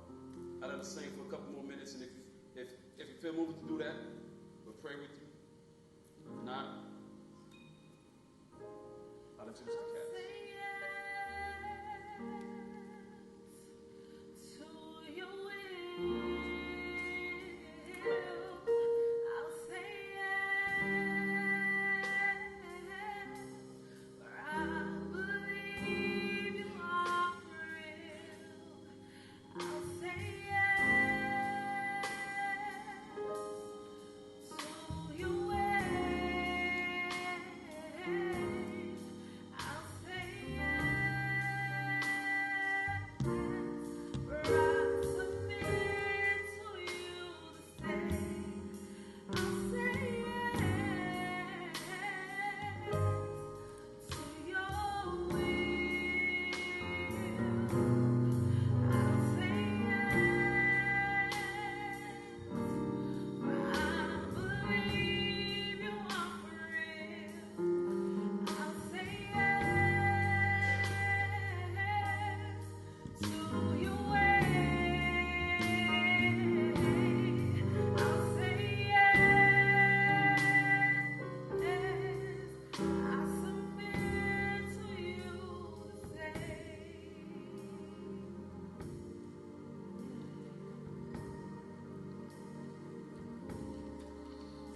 let us sing for a couple more minutes, and if you feel moved to do that, we'll pray with you. If not, I'll introduce the cat.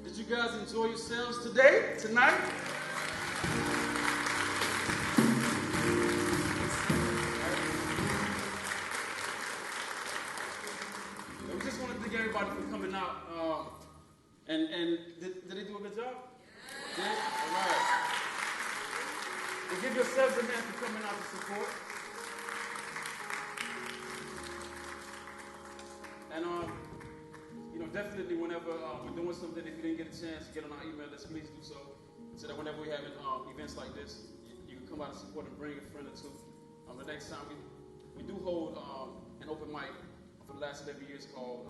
Did you guys enjoy yourselves tonight? We just want to thank everybody for coming out. And did they do a good job? Yeah. All right. Well, give yourselves a hand for coming out to support. And definitely whenever we're doing something, if you didn't get a chance to get on our email list, please do so. So that whenever we're having events like this, you can come out and support and bring a friend or two. The next time we do hold an open mic for the last 11 years called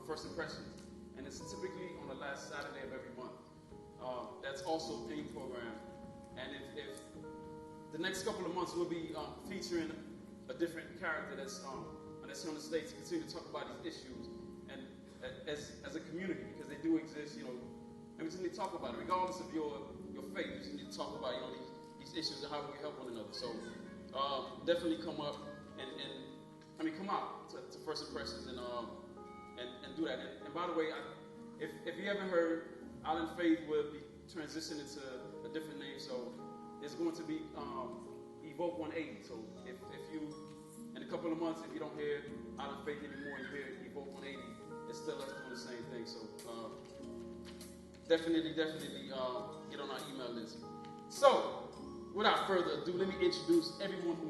First Impressions. And it's typically on the last Saturday of every month. That's also a theme program. And if the next couple of months we'll be featuring a different character that's here on the stage to continue to talk about these issues. And as a community, because they do exist, and we just need to talk about it, regardless of your faith. We just need to talk about, these issues and how we can help one another. So definitely come up and come out to First Impressions and and do that. And by the way, if you haven't heard, Island Faith will be transitioning to a different name. So it's going to be Evoke 180. So if you, in a couple of months, if you don't hear Island Faith anymore and hear Evoke 180, it's still us doing the same thing. So definitely get on our email list. So without further ado, let me introduce everyone who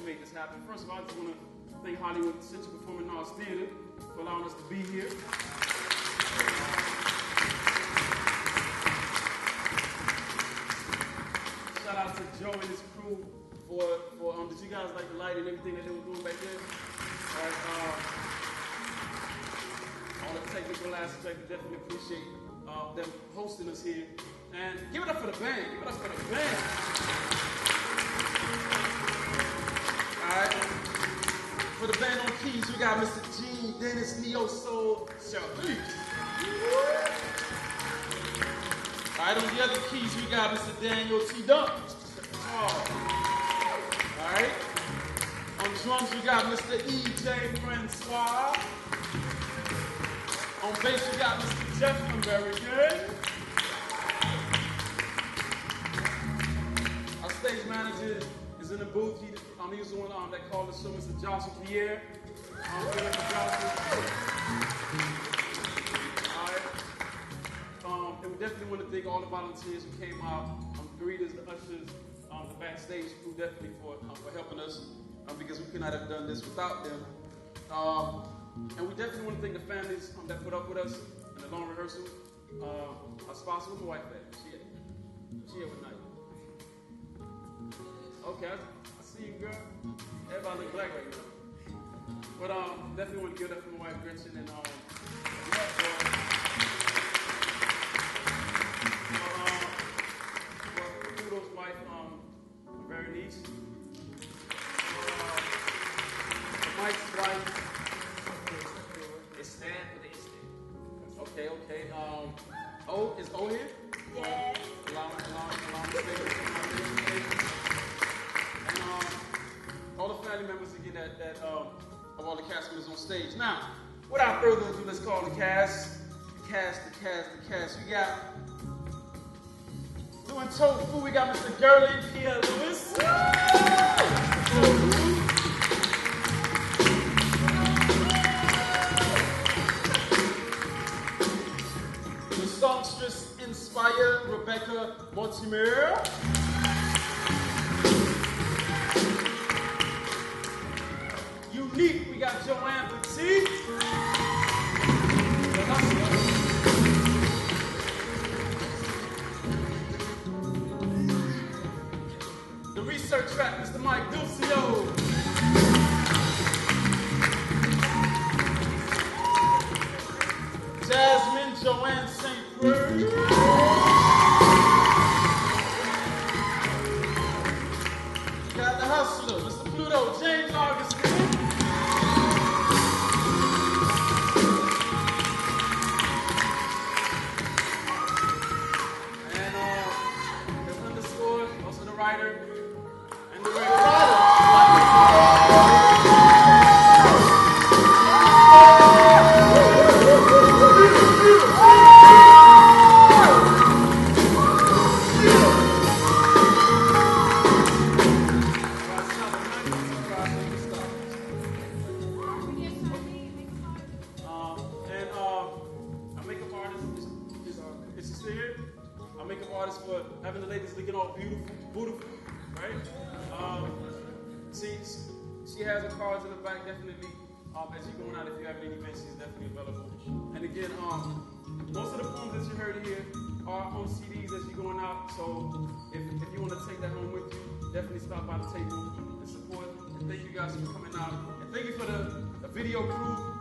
made this happen. First of all, I just want to thank Hollywood Central Performing Arts Theater for allowing us to be here. Shout out to Joe and his crew for did you guys like the light and everything that they were doing back there? All right, all the technical aspects, definitely appreciate them hosting us here. And give it up for the band. Give it up for the band. All right. For the band on keys, we got Mr. Gene Dennis Neo Soul Sharif. All right, on the other keys, we got Mr. Daniel T. Dunk. All right. On drums, we got Mr. E.J. Francois. On bass, we got Mr. Jeff from Berwick. Our stage manager is in the booth. He was the one that called the show, Mr. Joshua Pierre. Give it up for Joshua. All right. And we definitely want to thank all the volunteers who came out, the greeters, the ushers, the backstage crew, definitely for helping us, because we could not have done this without them. And we definitely want to thank the families that put up with us in the long rehearsal. Our sponsor was my wife back. She here with night. Okay, I see you, girl. Everybody look black right now. But definitely want to give that for my wife Gretchen and for Pluto's wife, Berenice. Mike's wife. It's Stan with the instant. Okay. O, is O here? Yes. Allow me to stay. And all the family members again that of all the cast members on stage. Now, without further ado, let's call the cast. The cast. We got doing tofu. We got Mr. Gurley Pierre Lewis. Songstress Inspired Rebecca Mortimer. Unique, we got Joanne Petit. The research track, Mr. Mike Dulcio. Jasmine Joanne St. Preux. Got the hustler, Mr. Pluto, James Augustin. And the underscore, also the writer, and the writer. Having the ladies looking all beautiful, right? She has her cards in the back, definitely. As you're going out, if you have any events, she's definitely available. And again, most of the poems that you heard here are on CDs as you're going out. So if you want to take that home with you, definitely stop by the table and support. And thank you guys for coming out. And thank you for the video crew.